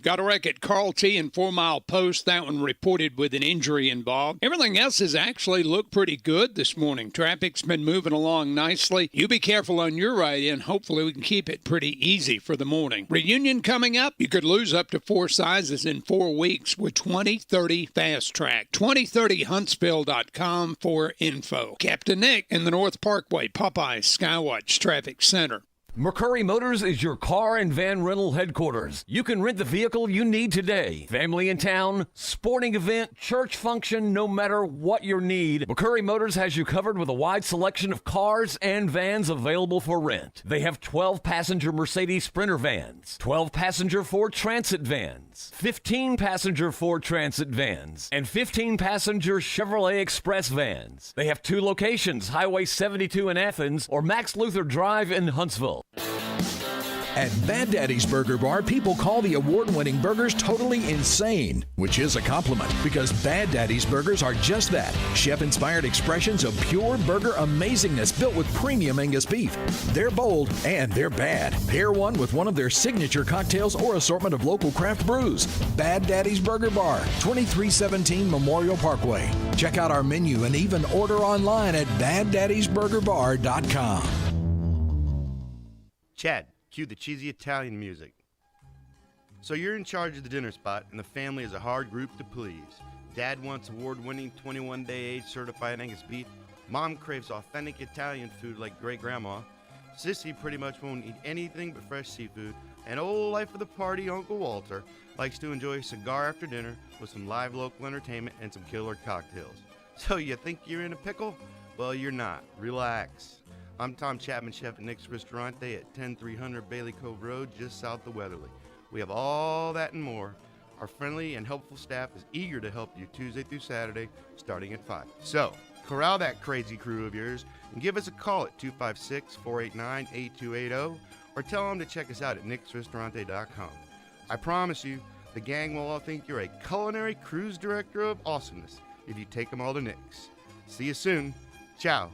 S4: Got a wreck at Carl T and 4 Mile Post. That one reported with an injury involved. Everything else has actually looked pretty good this morning. Traffic's been moving along nicely. You be careful on your ride in. Hopefully we can keep it pretty easy for the morning. Reunion coming up. You could lose up to 4 sizes in 4 weeks with 2030 Fast Track. 2030huntsville.com for info. Captain Nick in the North Parkway, Popeyes Skywatch Traffic Center.
S17: Mercury Motors is your car and van rental headquarters. You can rent the vehicle you need today. Family in town, sporting event, church function, no matter what your need, Mercury Motors has you covered with a wide selection of cars and vans available for rent. They have 12-passenger Mercedes Sprinter vans, 12-passenger Ford Transit vans, 15-passenger Ford Transit vans, and 15-passenger Chevrolet Express vans. They have 2 locations, Highway 72 in Athens or Max Luther Drive in Huntsville.
S13: At Bad Daddy's Burger Bar, people call the award-winning burgers totally insane, which is a compliment because Bad Daddy's Burgers are just that, chef-inspired expressions of pure burger amazingness built with premium Angus beef. They're bold and they're bad. Pair one with one of their signature cocktails or assortment of local craft brews. Bad Daddy's Burger Bar, 2317 Memorial Parkway. Check out our menu and even order online at BadDaddy'sBurgerBar.com.
S18: Chad, cue the cheesy Italian music. So you're in charge of the dinner spot, and the family is a hard group to please. Dad wants award-winning 21-day-age certified Angus beef. Mom craves authentic Italian food like great-grandma. Sissy pretty much won't eat anything but fresh seafood. And old life of the party, Uncle Walter, likes to enjoy a cigar after dinner with some live local entertainment and some killer cocktails. So you think you're in a pickle? Well, you're not. Relax. I'm Tom Chapman, chef at Nick's Ristorante at 10300 Bailey Cove Road, just south of Weatherly. We have all that and more. Our friendly and helpful staff is eager to help you Tuesday through Saturday, starting at 5. So, corral that crazy crew of yours and give us a call at 256-489-8280 or tell them to check us out at nicksristorante.com. I promise you, the gang will all think you're a culinary cruise director of awesomeness if you take them all to Nick's. See you soon. Ciao.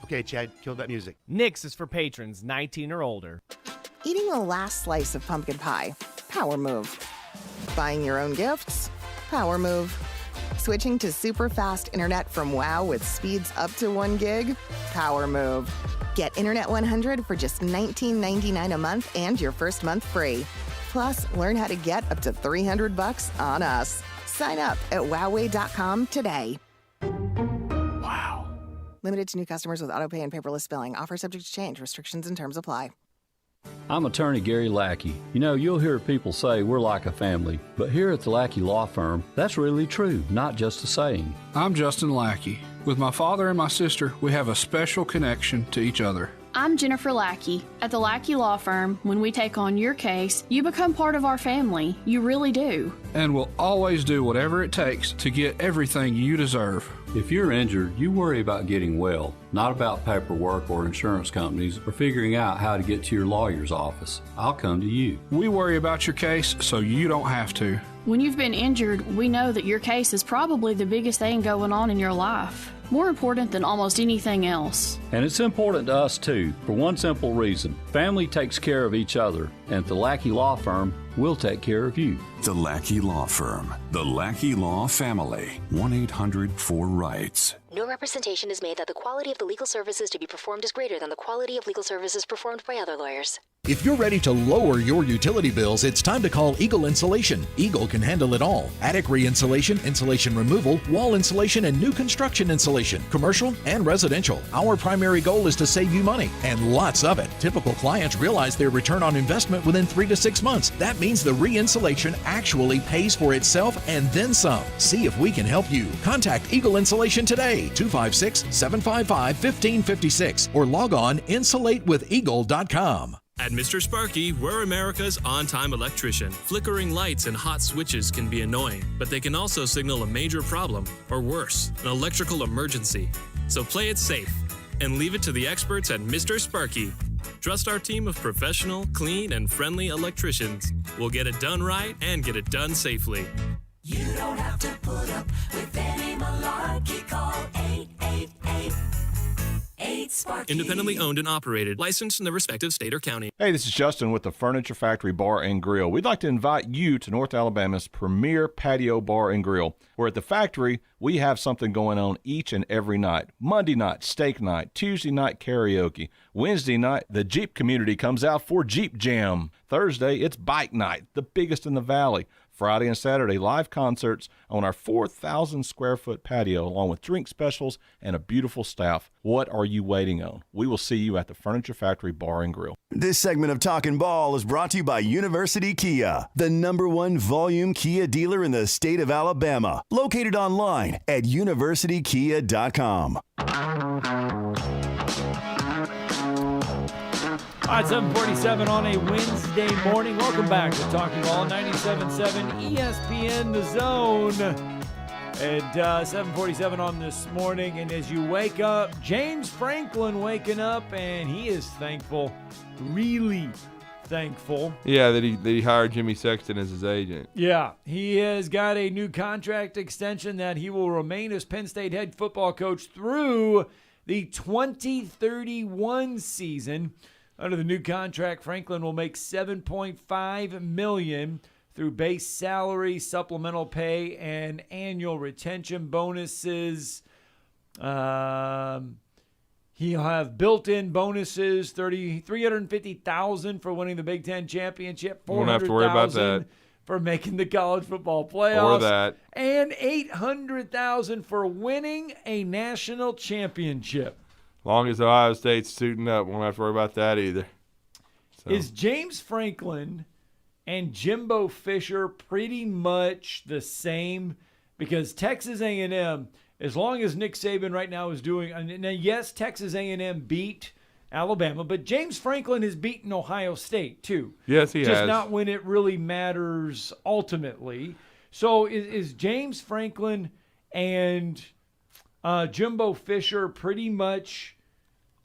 S18: Okay, Chad, kill that music.
S19: Nick's is for patrons 19 or older.
S20: Eating the last slice of pumpkin pie. Power move. Buying your own gifts. Power move. Switching to super fast internet from WOW with speeds up to 1 gig. Power move. Get Internet 100 for just $19.99 a month and your first month free. Plus, learn how to get up to $300 on us. Sign up at wowway.com today. Limited to new customers with autopay and paperless billing. Offer subject to change. Restrictions and terms apply.
S21: I'm attorney Gary Lackey. You know, you'll hear people say we're like a family, but here at the Lackey Law Firm, that's really true, not just a saying.
S22: I'm Justin Lackey. With my father and my sister, we have a special connection to each other.
S23: I'm Jennifer Lackey. At the Lackey Law Firm, when we take on your case, you become part of our family. You really do.
S22: And we'll always do whatever it takes to get everything you deserve.
S21: If you're injured, you worry about getting well, not about paperwork or insurance companies or figuring out how to get to your lawyer's office. I'll come to you.
S22: We worry about your case so you don't have to.
S23: When you've been injured, we know that your case is probably the biggest thing going on in your life. More important than almost anything else.
S21: And it's important to us, too, for one simple reason. Family takes care of each other, and at the Lackey Law Firm, we'll take care of you.
S5: The Lackey Law Firm. The Lackey Law Family. 1-800-4RIGHTS.
S8: No representation is made that the quality of the legal services to be performed is greater than the quality of legal services performed by other lawyers.
S13: If you're ready to lower your utility bills, it's time to call Eagle Insulation. Eagle can handle it all. Attic re-insulation, insulation removal, wall insulation, and new construction insulation, commercial and residential. Our primary goal is to save you money, and lots of it. Typical clients realize their return on investment within 3 to 6 months. That means the re-insulation actually pays for itself and then some. See if we can help you. Contact Eagle Insulation today, 256-755-1556, or log on insulatewitheagle.com.
S9: At Mr. Sparky, we're America's on-time electrician. Flickering lights and hot switches can be annoying, but they can also signal a major problem, or worse, an electrical emergency. So play it safe and leave it to the experts at Mr. Sparky. Trust our team of professional, clean, and friendly electricians. We'll get it done right and get it done safely.
S24: You don't have to put up with any malarkey. Call 888-8-SPARKY.
S9: Independently owned and operated, licensed in the respective state or county.
S25: Hey, this is Justin with the Furniture Factory Bar and Grill. We'd like to invite you to North Alabama's premier patio bar and grill, where at the factory, we have something going on each and every night. Monday night, steak night. Tuesday night, karaoke. Wednesday night, the Jeep community comes out for Jeep Jam. Thursday, it's bike night, the biggest in the valley. Friday and Saturday, live concerts on our 4,000-square-foot patio, along with drink specials and a beautiful staff. What are you waiting on? We will see you at the Furniture Factory Bar and Grill.
S7: This segment of Talkin Ball is brought to you by University Kia, the #1 volume Kia dealer in the state of Alabama. Located online at universitykia.com.
S1: All right, 7:47 on a Wednesday morning. Welcome back to Talkin Ball, 97.7 ESPN The Zone. At 7:47 on this morning, and as you wake up, James Franklin waking up, and he is thankful, really thankful.
S3: Yeah, that he hired Jimmy Sexton as his agent.
S1: Yeah, he has got a new contract extension that he will remain as Penn State head football coach through the 2031 season. Under the new contract, Franklin will make $7.5 million through base salary, supplemental pay, and annual retention bonuses. He'll have built-in bonuses, $350,000 for winning the Big Ten championship,
S3: Won't have to worry about that.
S1: For making the college football playoffs,
S3: or that,
S1: and $800,000 for winning a national championship.
S3: Long as Ohio State's suiting up, won't have to worry about that either. So.
S1: Is James Franklin and Jimbo Fisher pretty much the same? Because Texas A&M, as long as Nick Saban right now is doing, and yes, Texas A&M beat Alabama, but James Franklin has beaten Ohio State too.
S3: Yes, he has.
S1: Just not when it really matters ultimately. So is James Franklin and Jimbo Fisher pretty much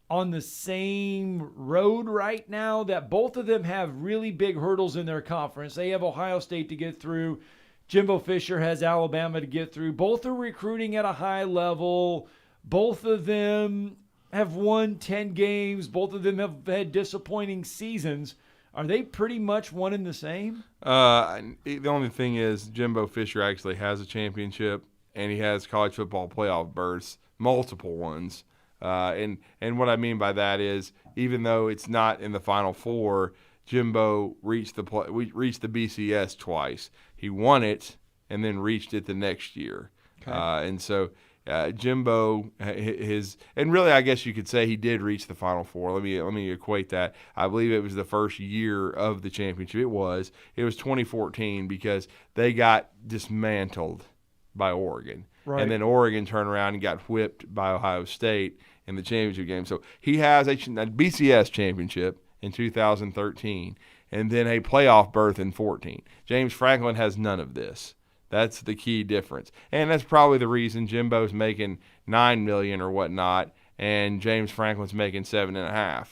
S1: on the same road right now, that both of them have really big hurdles in their conference? They have Ohio State to get through. Jimbo Fisher has Alabama to get through. Both are recruiting at a high level. Both of them have won 10 games. Both of them have had disappointing seasons. Are they pretty much one and the same?
S3: The only thing is Jimbo Fisher actually has a championship, and he has college football playoff berths, multiple ones. And what I mean by that is, even though it's not in the Final Four, Jimbo reached the BCS twice. He won it and then reached it the next year. Okay. And so Jimbo, and really I guess you could say he did reach the Final Four. Let me equate that. I believe it was the first year of the championship. It was 2014, because they got dismantled by Oregon. Right. And then Oregon turned around and got whipped by Ohio State in the championship game. So he has a BCS championship in 2013 and then a playoff berth in 2014. James Franklin has none of this. That's the key difference. And that's probably the reason Jimbo's making $9 million or whatnot and James Franklin's making $7.5 million.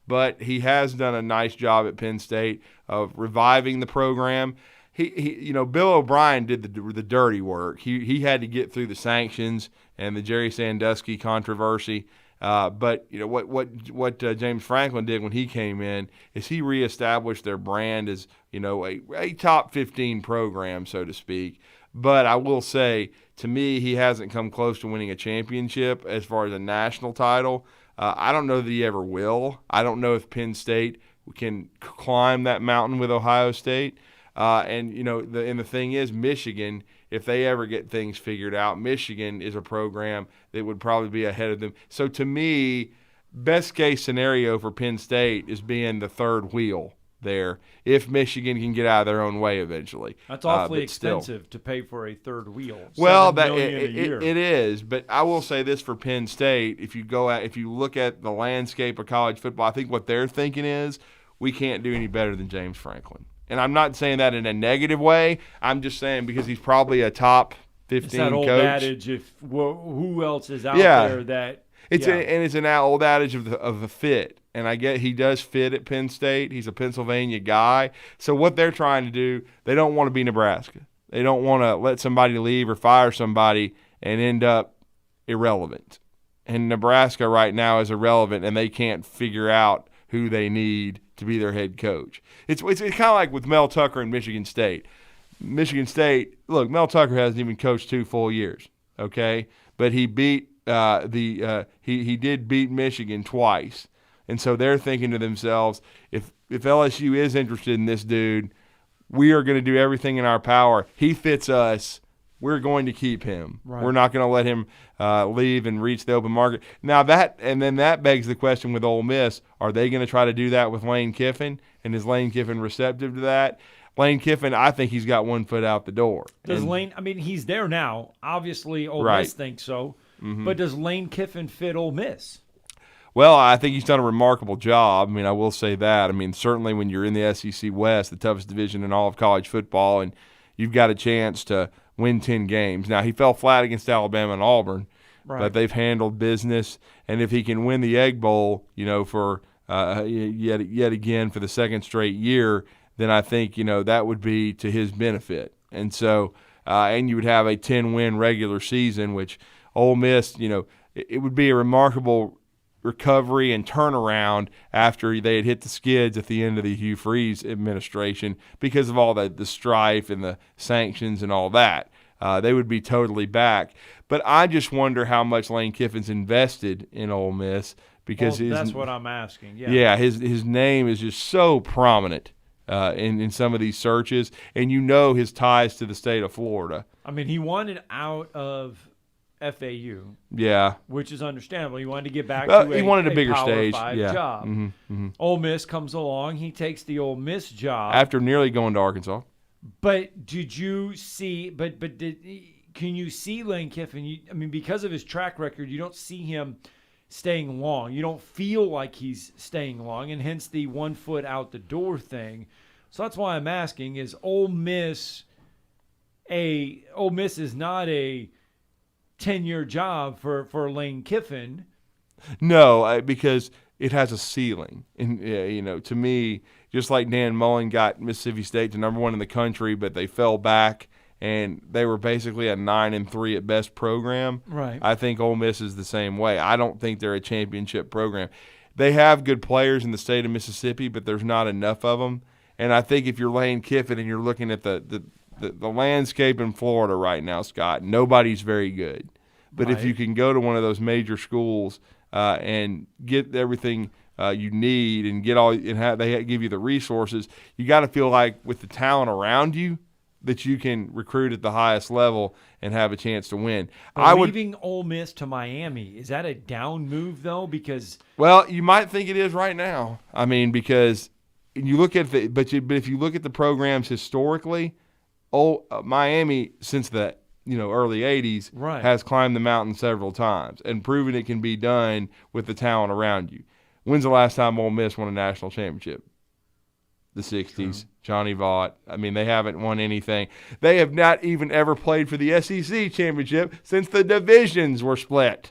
S3: But he has done a nice job at Penn State of reviving the program. Bill O'Brien did the dirty work. He had to get through the sanctions and the Jerry Sandusky controversy. But what James Franklin did when he came in is he reestablished their brand as a top 15 program, so to speak. But I will say, to me, he hasn't come close to winning a championship as far as a national title. I don't know that he ever will. I don't know if Penn State can climb that mountain with Ohio State. And the thing is, Michigan, if they ever get things figured out, Michigan is a program that would probably be ahead of them. So to me, best case scenario for Penn State is being the third wheel there if Michigan can get out of their own way eventually.
S1: That's awfully expensive to pay for a third wheel.
S3: Well,
S1: $7 million a year.
S3: It is, but I will say this for Penn State: if you look at the landscape of college football, I think what they're thinking is we can't do any better than James Franklin. And I'm not saying that in a negative way. I'm just saying because he's probably a top 15
S1: it's that old
S3: coach.
S1: Adage, who else is out there that
S3: it's an old adage of the fit. And I get he does fit at Penn State. He's a Pennsylvania guy. So what they're trying to do, they don't want to be Nebraska. They don't want to let somebody leave or fire somebody and end up irrelevant. And Nebraska right now is irrelevant, and they can't figure out who they need to be their head coach. It's kind of like with Mel Tucker and Michigan State. Michigan State, look, Mel Tucker hasn't even coached 2 full years, okay? But he beat he did beat Michigan twice. And so they're thinking to themselves, if LSU is interested in this dude, we are going to do everything in our power. He fits us. We're going to keep him.
S1: Right.
S3: We're not going to let him leave and reach the open market. Now that begs the question with Ole Miss: are they going to try to do that with Lane Kiffin? And is Lane Kiffin receptive to that? Lane Kiffin, I think he's got one foot out the door.
S1: Does Lane? I mean, he's there now. Obviously, Ole Miss thinks so. Mm-hmm. But does Lane Kiffin fit Ole Miss?
S3: Well, I think he's done a remarkable job. I mean, I will say that. I mean, certainly when you're in the SEC West, the toughest division in all of college football, and you've got a chance to win 10 games. Now, he fell flat against Alabama and Auburn, but they've handled business. And if he can win the Egg Bowl, for yet again for the second straight year, then I think, that would be to his benefit. And so, and you would have a 10-win regular season, which Ole Miss, it would be a remarkable recovery and turnaround after they had hit the skids at the end of the Hugh Freeze administration because of all the strife and the sanctions and all that. They would be totally back. But I just wonder how much Lane Kiffin's invested in Ole Miss because
S1: that's what I'm asking.
S3: Yeah, his name is just so prominent in some of these searches, and his ties to the state of Florida.
S1: I mean, he wanted out of FAU, which is understandable. He wanted to get back to
S3: he wanted a bigger
S1: Power
S3: stage
S1: 5
S3: job.
S1: Mm-hmm, mm-hmm. Ole Miss comes along. He takes the Ole Miss job
S3: after nearly going to Arkansas.
S1: But did you see? Can you see Lane Kiffin? I mean, because of his track record, you don't see him staying long. You don't feel like he's staying long, and hence the 1 foot out the door thing. So that's why I'm asking: is Ole Miss is not a 10-year job for Lane Kiffin?
S3: No, because it has a ceiling. And, to me, just like Dan Mullen got Mississippi State to number 1 in the country, but they fell back and they were basically a 9-3 at best program.
S1: Right.
S3: I think Ole Miss is the same way. I don't think they're a championship program. They have good players in the state of Mississippi, but there's not enough of them. And I think if you're Lane Kiffin and you're looking at the landscape in Florida right now, Scott, nobody's very good. But if you can go to one of those major schools and get everything you need and they give you the resources, you got to feel like with the talent around you that you can recruit at the highest level and have a chance to win.
S1: Leaving Ole Miss to Miami, is that a down move though? Because
S3: you might think it is right now. I mean, because you look at but if you look at the programs historically, Miami since the early 80s has climbed the mountain several times and proven it can be done with the talent around you. When's the last time Ole Miss won a national championship? The 60s. True. Johnny Vaught. I mean, they haven't won anything. They have not even ever played for the SEC championship since the divisions were split.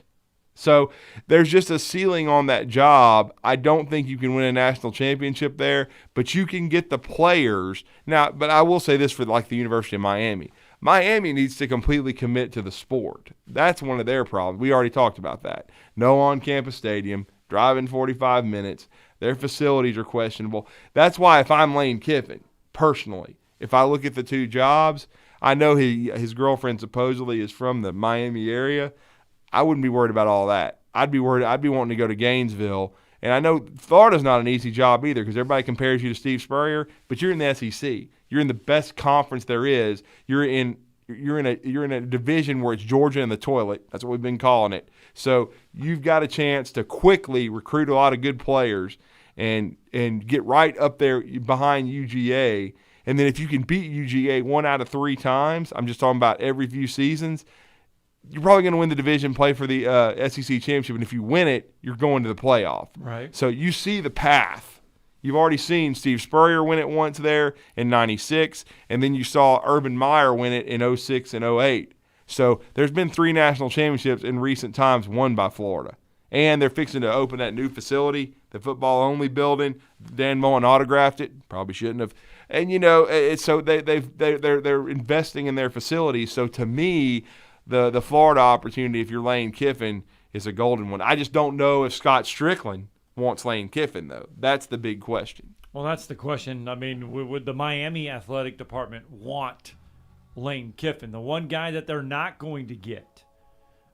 S3: So there's just a ceiling on that job. I don't think you can win a national championship there, but you can get the players. Now, but I will say this for like the University of Miami. Miami needs to completely commit to the sport. That's one of their problems. We already talked about that. No on-campus stadium, driving 45 minutes. Their facilities are questionable. That's why if I'm Lane Kiffin, personally, if I look at the two jobs, I know his girlfriend supposedly is from the Miami area. I wouldn't be worried about all that. I'd be wanting to go to Gainesville. And I know Florida's not an easy job either because everybody compares you to Steve Spurrier, but you're in the SEC. You're in the best conference there is. You're in a division where it's Georgia in the toilet. That's what we've been calling it. So you've got a chance to quickly recruit a lot of good players and get right up there behind UGA. And then if you can beat UGA 1 out of 3 times, I'm just talking about every few seasons, you're probably going to win the division, play for the SEC championship, and if you win it, you're going to the playoff.
S1: Right.
S3: So you see the path. You've already seen Steve Spurrier win it once there in '96, and then you saw Urban Meyer win it in '06 and '08. So there's been 3 national championships in recent times won by Florida. And they're fixing to open that new facility, the football-only building. Dan Mullen autographed it. Probably shouldn't have. And, so they're investing in their facilities. So to me, the Florida opportunity, if you're Lane Kiffin, is a golden one. I just don't know if Scott Strickland wants Lane Kiffin, though. That's the big question.
S1: Well, that's the question. I mean, would the Miami athletic department want Lane Kiffin? The one guy that they're not going to get,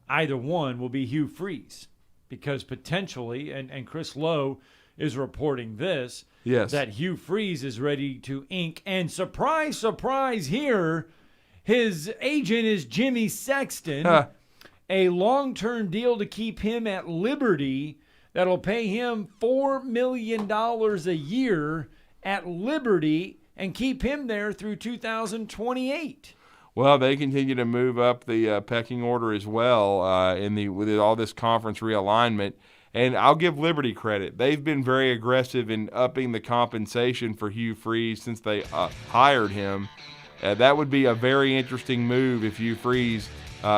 S1: either one, will be Hugh Freeze, because potentially, and Chris Lowe is reporting this,
S3: yes,
S1: that Hugh Freeze is ready to ink, and surprise, surprise here, his agent is Jimmy Sexton, a long-term deal to keep him at Liberty that'll pay him $4 million a year at Liberty and keep him there through 2028.
S3: Well, they continue to move up the pecking order as well with all this conference realignment. And I'll give Liberty credit. They've been very aggressive in upping the compensation for Hugh Freeze since they hired him. That would be a very interesting move if Hugh Freeze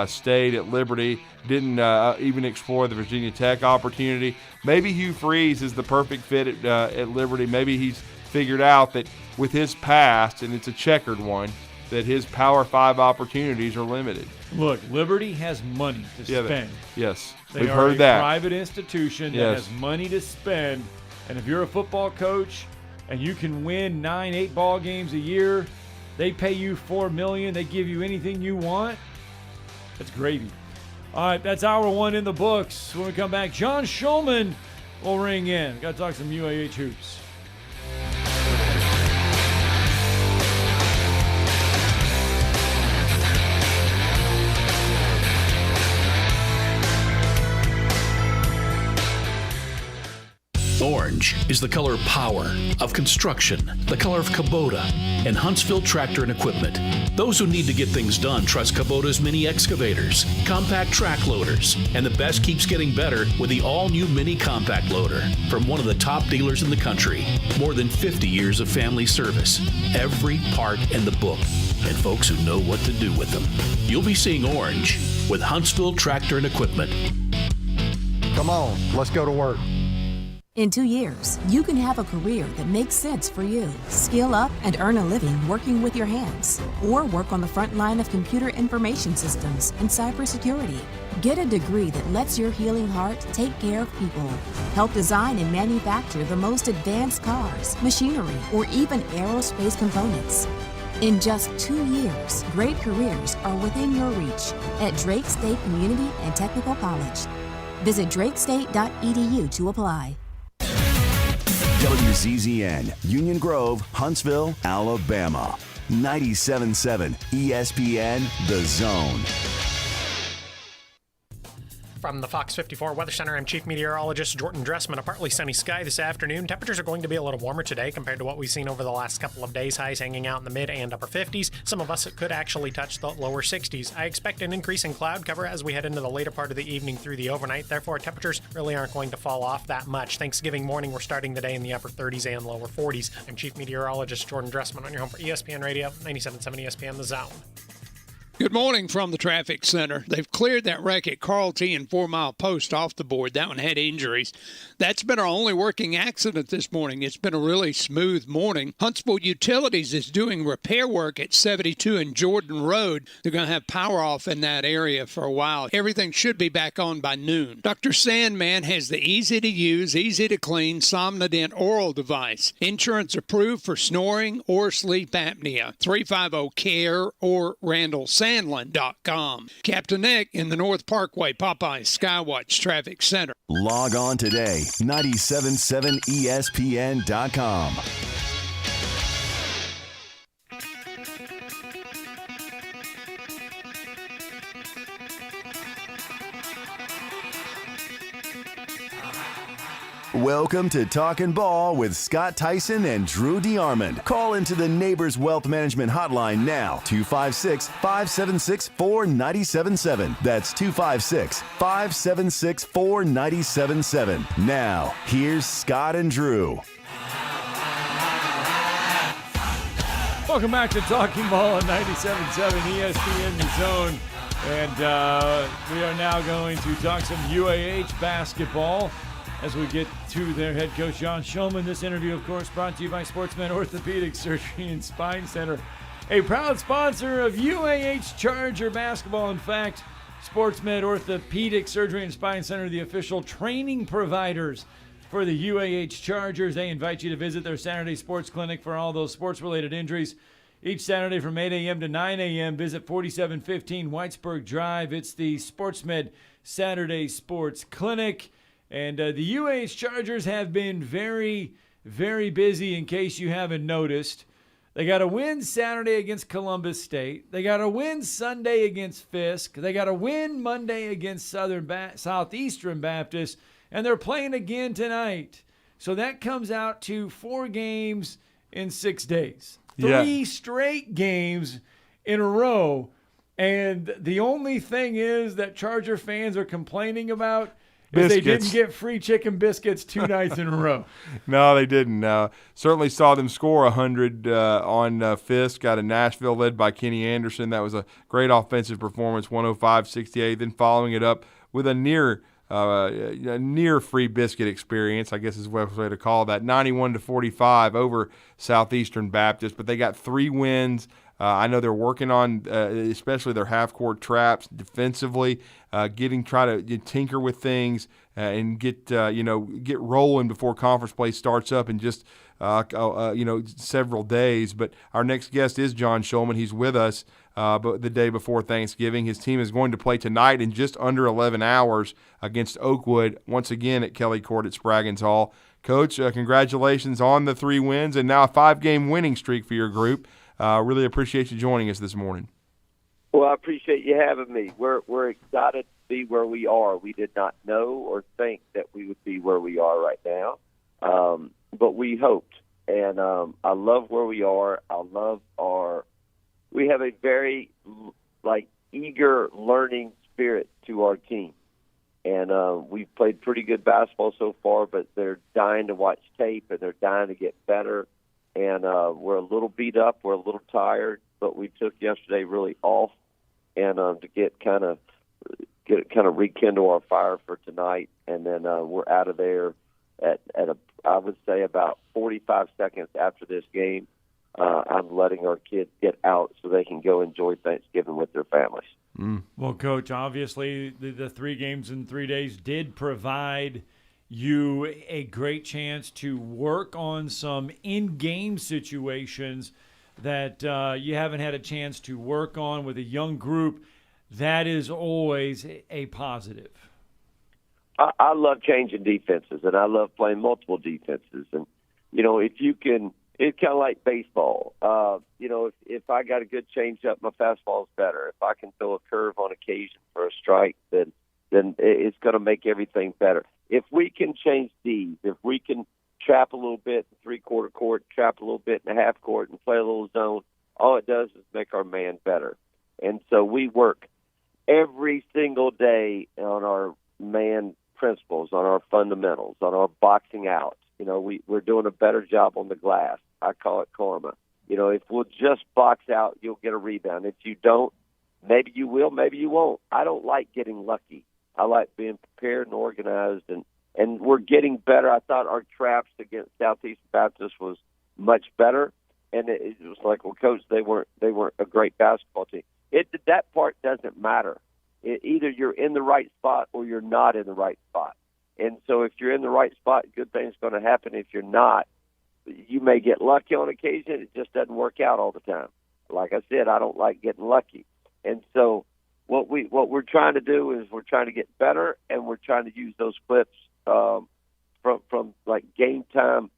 S3: stayed at Liberty, didn't even explore the Virginia Tech opportunity. Maybe Hugh Freeze is the perfect fit at Liberty. Maybe he's figured out that with his past, and it's a checkered one, that his Power 5 opportunities are limited.
S1: Look, Liberty has money to spend.
S3: Yes,
S1: we've
S3: heard that.
S1: They are a private institution that has money to spend, and if you're a football coach and you can win 9-8 ball games a year, they pay you $4 million, they give you anything you want, that's gravy. All right, that's hour 1 in the books. When we come back, John Schulman will ring in. Got to talk some UAH hoops.
S2: Orange is the color of power, of construction, the color of Kubota and Huntsville Tractor and Equipment. Those who need to get things done trust Kubota's mini excavators, compact track loaders, and the best keeps getting better with the all-new mini compact loader from one of the top dealers in the country. More than 50 years of family service, every part in the book, and folks who know what to do with them. You'll be seeing orange with Huntsville Tractor and Equipment.
S10: Come on, let's go to work.
S11: In 2 years, you can have a career that makes sense for you. Skill up and earn a living working with your hands, or work on the front line of computer information systems and cybersecurity. Get a degree that lets your healing heart take care of people. Help design and manufacture the most advanced cars, machinery, or even aerospace components. In just 2 years, great careers are within your reach at Drake State Community and Technical College. Visit drakestate.edu to apply.
S7: WZZN, Union Grove, Huntsville, Alabama. 97.7 ESPN, The Zone.
S12: From the Fox 54 Weather Center, I'm Chief Meteorologist Jordan Dressman. A partly sunny sky this afternoon. Temperatures are going to be a little warmer today compared to what we've seen over the last couple of days. Highs hanging out in the mid and upper 50s. Some of us could actually touch the lower 60s. I expect an increase in cloud cover as we head into the later part of the evening through the overnight. Therefore, temperatures really aren't going to fall off that much. Thanksgiving morning, we're starting the day in the upper 30s and lower 40s. I'm Chief Meteorologist Jordan Dressman on your home for ESPN Radio, 97.7 ESPN The Zone.
S4: Good morning from the traffic center. They've cleared that wreck at Carl T and 4 Mile Post off the board. That one had injuries. That's been our only working accident this morning. It's been a really smooth morning. Huntsville Utilities is doing repair work at 72 and Jordan Road. They're going to have power off in that area for a while. Everything should be back on by noon. Dr. Sandman has the easy-to-use, easy-to-clean Somnodent oral device. Insurance approved for snoring or sleep apnea. 350-CARE or RandallSandland.com. Captain Nick in the North Parkway Popeye Skywatch Traffic Center.
S7: Log on today, 977ESPN.com. Welcome to Talkin Ball with Scott Theisen and Drew DeArmond. Call into the Neighbors Wealth Management Hotline now, 256-576-4977. That's 256-576-4977. Now, here's Scott and Drew.
S1: Welcome back to Talkin Ball on 97.7 ESPN The Zone. And we are now going to talk some UAH basketball as we get to their head coach, John Shulman. This interview, of course, brought to you by Sportsmed Orthopedic Surgery and Spine Center, a proud sponsor of UAH Charger basketball. In fact, Sportsmed Orthopedic Surgery and Spine Center, the official training providers for the UAH Chargers. They invite you to visit their Saturday sports clinic for all those sports-related injuries. Each Saturday from 8 a.m. to 9 a.m., visit 4715 Whitesburg Drive. It's the Sportsmed Saturday Sports Clinic. And the UAH Chargers have been very, very busy, in case you haven't noticed. They got a win Saturday against Columbus State. They got a win Sunday against Fisk. They got a win Monday against Southeastern Baptist. And they're playing again tonight. So that comes out to 4 games in 6 days. 3 straight games in a row. And the only thing is that Charger fans are complaining about is they didn't get free chicken biscuits 2 nights in a row.
S3: No, they didn't. Certainly saw them score 100 on Fisk out of Nashville, led by Kenny Anderson. That was a great offensive performance, 105-68. Then following it up with a near free biscuit experience, I guess is the best way to call that, 91-45 over Southeastern Baptist. But they got 3 wins. I know they're working on especially their half-court traps defensively, try to tinker with things and get rolling before conference play starts up in just several days. But our next guest is John Shulman. He's with us but the day before Thanksgiving. His team is going to play tonight in just under 11 hours against Oakwood, once again at Kelly Court at Spraggins Hall. Coach, congratulations on the 3 wins and now a 5-game winning streak for your group. Really appreciate you joining us this morning.
S6: Well, I appreciate you having me. We're excited to be where we are. We did not know or think that we would be where we are right now, but we hoped. And I love where we are. We have a very eager learning spirit to our team, and we've played pretty good basketball so far. But they're dying to watch tape, and they're dying to get better. And we're a little beat up. We're a little tired, but we took yesterday really off, and to get kind of rekindle our fire for tonight. And then we're out of there at I would say about 45 seconds after this game. I'm letting our kids get out so they can go enjoy Thanksgiving with their families.
S1: Well, Coach, obviously the 3 games in 3 days did provide you a great chance to work on some in-game situations that you haven't had a chance to work on with a young group. That is always a positive.
S6: I love changing defenses, and I love playing multiple defenses. And, if you can, it's kind of like baseball. If I got a good change-up, my fastball is better. If I can throw a curve on occasion for a strike, then it's going to make everything better. If we can change D's, if we can trap a little bit in three-quarter court, trap a little bit in the half court, and play a little zone, all it does is make our man better. And so we work every single day on our man principles, on our fundamentals, on our boxing out. We're doing a better job on the glass. I call it karma. If we'll just box out, you'll get a rebound. If you don't, Maybe you will, maybe you won't. I don't like getting lucky. I like being prepared and organized, and we're getting better. I thought our traps against Southeast Baptist was much better, and it was like, well, Coach, they weren't a great basketball team. That part doesn't matter. Either you're in the right spot or you're not in the right spot. And so if you're in the right spot, good things going to happen. If you're not, you may get lucky on occasion. It just doesn't work out all the time. Like I said, I don't like getting lucky. And so what we're trying to do is we're trying to get better, and we're trying to use those clips from like game time,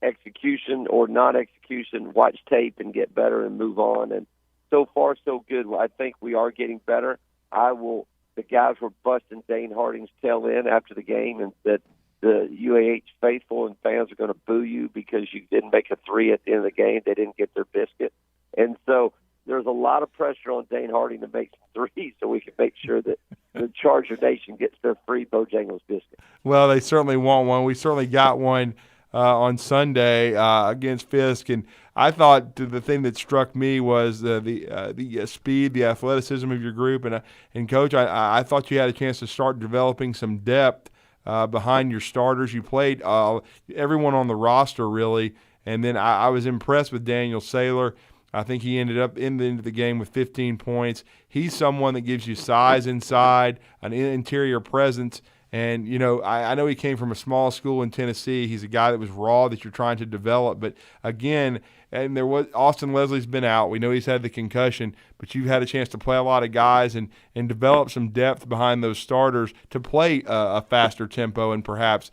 S6: execution or non-execution, watch tape and get better and move on. And so far, so good. I think we are getting better. The guys were busting Dane Harding's tail end after the game and said the UAH faithful and fans are going to boo you because you didn't make a three at the end of the game. They didn't get their biscuit. And so there's a lot of pressure on Dane Harding to make some threes so we can make sure that the Charger Nation gets their free Bojangles biscuit.
S3: Well, they certainly want one. We certainly got one on Sunday against Fisk, and I thought the thing that struck me was the speed, the athleticism of your group, and Coach, I thought you had a chance to start developing some depth behind your starters. You played everyone on the roster really, and then I was impressed with Daniel Saylor. I think he ended up in the end of the game with 15 points. He's someone that gives you size inside, an interior presence. And, I know he came from a small school in Tennessee. He's a guy that was raw that you're trying to develop. But, again, and Austin Leslie's been out. We know he's had the concussion. But you've had a chance to play a lot of guys and develop some depth behind those starters to play a faster tempo and perhaps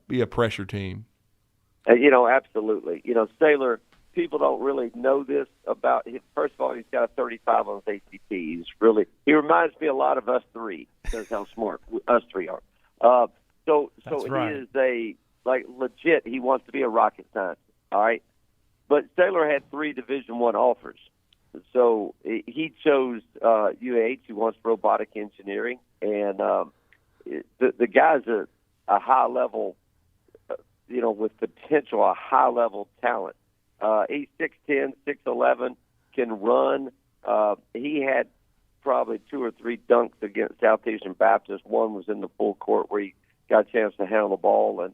S3: be a pressure team.
S6: Absolutely. Saylor, people don't really know this about him. First of all, he's got a 35 on his ACT. He reminds me a lot of us three. That's how smart us three are. So right. He is legit. He wants to be a rocket scientist. All right, but Saylor had 3 Division I offers, so he chose UAH. He wants robotic engineering, and the guy's a high level, with potential, a high level talent. He's 6'10", 6'11", can run. He had probably 2 or 3 dunks against Southeastern Baptist. One was in the full court where he got a chance to handle the ball, and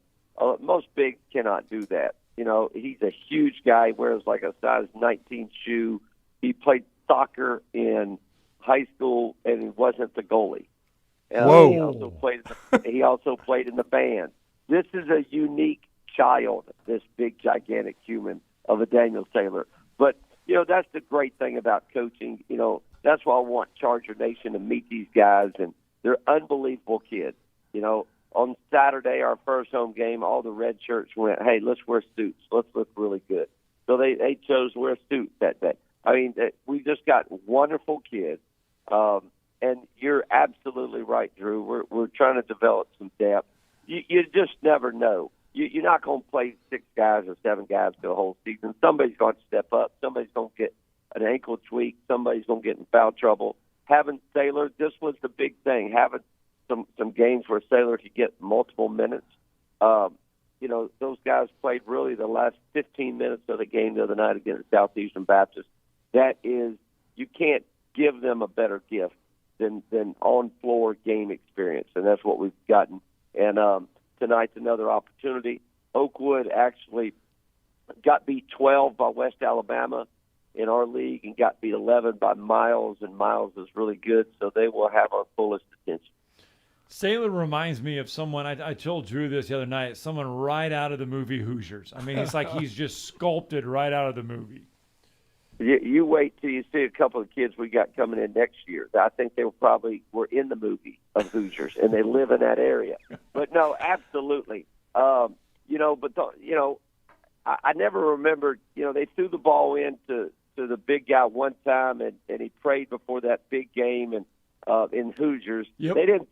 S6: most bigs cannot do that. He's a huge guy. He wears like a size 19 shoe. He played soccer in high school, and he wasn't the goalie.
S3: Whoa.
S6: He also played in the band. This is a unique child, this big, gigantic human of a Daniel Saylor. But, that's the great thing about coaching. That's why I want Charger Nation to meet these guys, and they're unbelievable kids. On Saturday, our first home game, all the red shirts went, hey, let's wear suits. Let's look really good. So they chose to wear suits that day. I mean, we just got wonderful kids. And you're absolutely right, Drew. We're trying to develop some depth. You just never know. You're not going to play 6 guys or 7 guys for the whole season. Somebody's going to step up. Somebody's going to get an ankle tweak. Somebody's going to get in foul trouble. Having Saylor, this was the big thing. Having some games where Saylor could get multiple minutes. Those guys played really the last 15 minutes of the game the other night against Southeastern Baptist. That is, you can't give them a better gift than on-floor game experience, and that's what we've gotten. And tonight's another opportunity. Oakwood actually got beat 12 by West Alabama in our league and got beat 11 by Miles, and Miles is really good, so they will have our fullest attention.
S1: Saylor reminds me of someone, I told Drew this the other night, someone right out of the movie Hoosiers. I mean, it's like he's just sculpted right out of the movie.
S6: You wait till you see a couple of kids we got coming in next year. I think they were in the movie of Hoosiers, and they live in that area. But no, absolutely. I never remembered, they threw the ball into the big guy one time, and he prayed before that big game and in Hoosiers.
S1: Yep.
S6: They didn't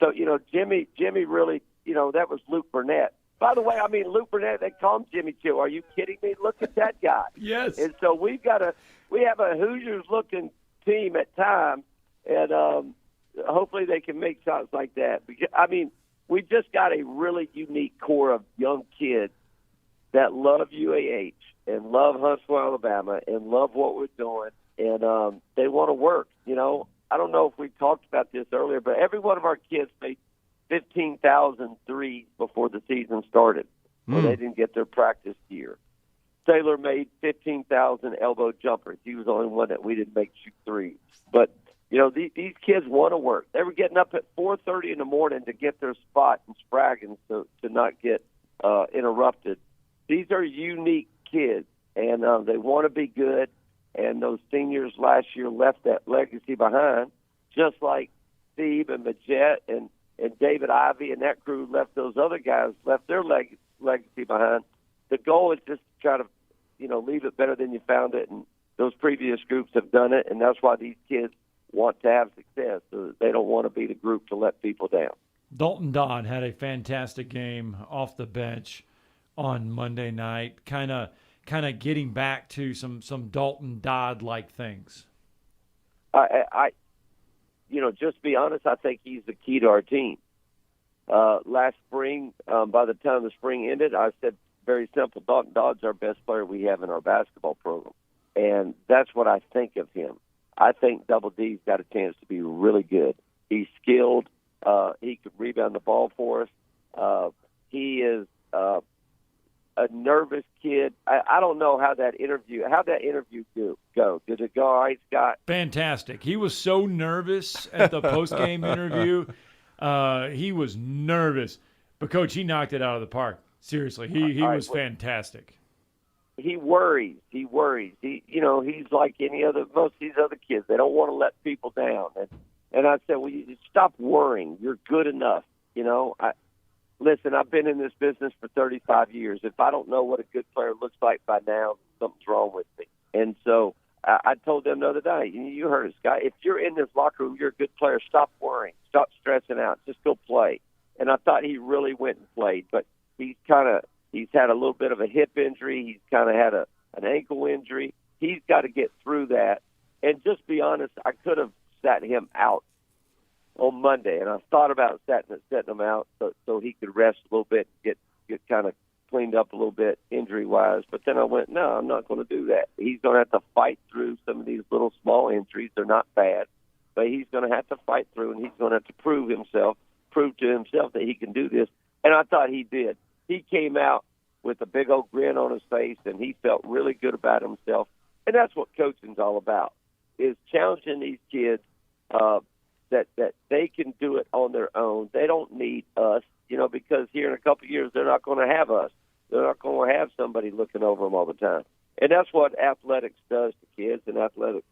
S6: Jimmy really, that was Luke Burnett. By the way, Luke Burnett, they call him Jimmy Chill. Are you kidding me? Look at that guy.
S1: Yes.
S6: And so we have a Hoosiers-looking team at times, and hopefully they can make shots like that. We just got a really unique core of young kids that love UAH and love Huntsville, Alabama, and love what we're doing and they want to work. You know, I don't know if we talked about this earlier, but every one of our kids made 15,000 threes before the season started, when they didn't get their practice gear. Saylor made 15,000 elbow jumpers. He was the only one that we didn't make shoot threes. But, you know, these kids want to work. They were getting up at 4:30 in the morning to get their spot in Spraggins to not get interrupted. These are unique kids, and they want to be good. And those seniors last year left that legacy behind, just like Steve and Majette and David Ivey and that crew left those other guys, left their legacy behind. The goal is just to try to, you know, leave it better than you found it. And those previous groups have done it, and that's why these kids want to have success. So they don't want to be the group to let people down.
S1: Dalton Dodd had a fantastic game off the bench on Monday night, kind of getting back to some Dalton Dodd-like things.
S6: I you know, just to be honest, I think he's the key to our team. Last spring, by the time the spring ended, I said, very simple, Dalton Dodd's our best player we have in our basketball program. And that's what I think of him. I think Double D's got a chance to be really good. He's skilled. He could rebound the ball for us. He is a nervous kid. I don't know how that interview go. Did it go all right, Scott?
S1: Fantastic. He was so nervous at the post-game interview. He was nervous. But, Coach, he knocked it out of the park. Seriously, he was fantastic.
S6: He worries. He, you know, he's like most of these other kids. They don't want to let people down. And I said, well, you stop worrying. You're good enough. You know, listen, I've been in this business for 35 years. If I don't know what a good player looks like by now, something's wrong with me. And so I told them the other day, you heard it, Scott, if you're in this locker room, you're a good player, stop worrying. Stop stressing out. Just go play. And I thought he really went and played. But he's had a little bit of a hip injury. He's kind of had an ankle injury. He's got to get through that. And just be honest, I could have sat him out on Monday, and I thought about setting him out so he could rest a little bit, get kind of cleaned up a little bit injury-wise. But then I went, no, I'm not going to do that. He's going to have to fight through some of these little small injuries. They're not bad, but he's going to have to fight through, and he's going to have to prove to himself that he can do this. And I thought he did. He came out with a big old grin on his face, and he felt really good about himself. And that's what coaching's all about, is challenging these kids that they can do it on their own. They don't need us, you know, because here in a couple of years they're not going to have us. They're not going to have somebody looking over them all the time. And that's what athletics does to kids. And athletics,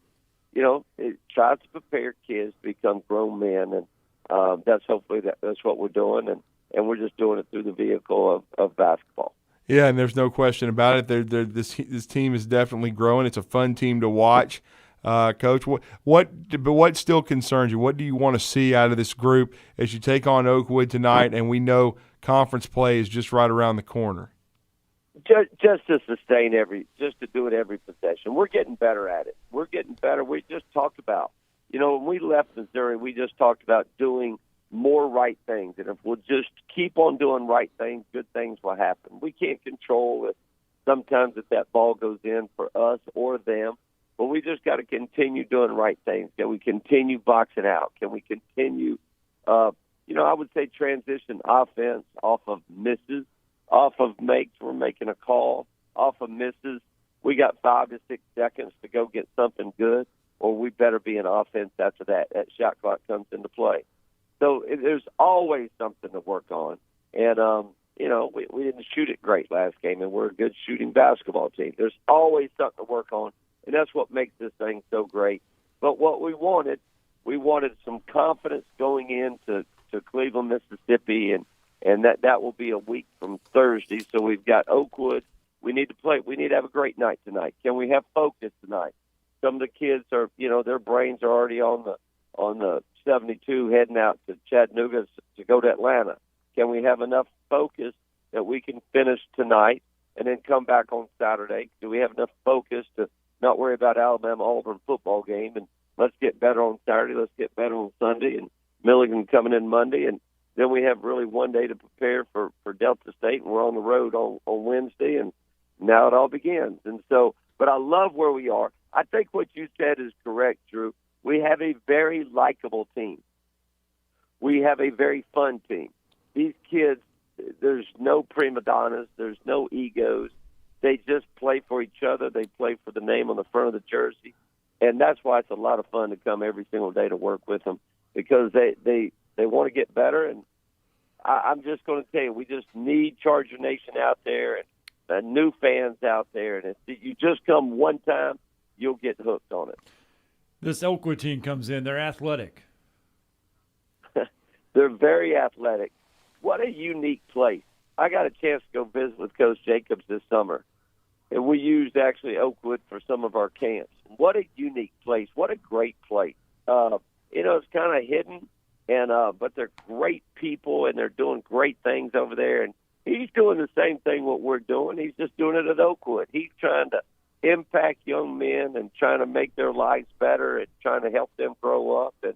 S6: you know, it tries to prepare kids to become grown men. And that's what we're doing. And we're just doing it through the vehicle of basketball.
S3: Yeah, and there's no question about it. This team is definitely growing. It's a fun team to watch. Coach, what still concerns you? What do you want to see out of this group as you take on Oakwood tonight, and we know conference play is just right around the corner?
S6: Just to sustain just to do it every possession. We're getting better at it. We're getting better. We just talked about, you know, when we left Missouri, we just talked about doing more right things. And if we'll just keep on doing right things, good things will happen. We can't control it sometimes if that ball goes in for us or them. But we just got to continue doing right things. Can we continue boxing out? Can we continue, I would say transition offense off of misses, off of makes, we're making a call, off of misses. We got 5 to 6 seconds to go get something good, or we better be in offense after that. That shot clock comes into play. So there's always something to work on. And, we didn't shoot it great last game, and we're a good shooting basketball team. There's always something to work on. And that's what makes this thing so great. But what we wanted some confidence going into Cleveland, Mississippi, and that will be a week from Thursday. So we've got Oakwood. We need to play. We need to have a great night tonight. Can we have focus tonight? Some of the kids are, their brains are already on the 72 heading out to Chattanooga to go to Atlanta. Can we have enough focus that we can finish tonight and then come back on Saturday? Do we have enough focus to not worry about Alabama-Auburn football game, and let's get better on Saturday, let's get better on Sunday, and Milligan coming in Monday, and then we have really one day to prepare for Delta State, and we're on the road on Wednesday, and now it all begins. And so, but I love where we are. I think what you said is correct, Drew. We have a very likable team. We have a very fun team. These kids, there's no prima donnas. There's no egos. They just play for each other. They play for the name on the front of the jersey. And that's why it's a lot of fun to come every single day to work with them, because they want to get better. And I'm just going to tell you, we just need Charger Nation out there and new fans out there. And if you just come one time, you'll get hooked on it.
S1: This Oakwood team comes in. They're athletic.
S6: They're very athletic. What a unique place. I got a chance to go visit with Coach Jacobs this summer, and we used actually Oakwood for some of our camps. What a unique place. What a great place. It's kind of hidden, but they're great people, and they're doing great things over there. And he's doing the same thing what we're doing. He's just doing it at Oakwood. He's trying to impact young men and trying to make their lives better and trying to help them grow up. And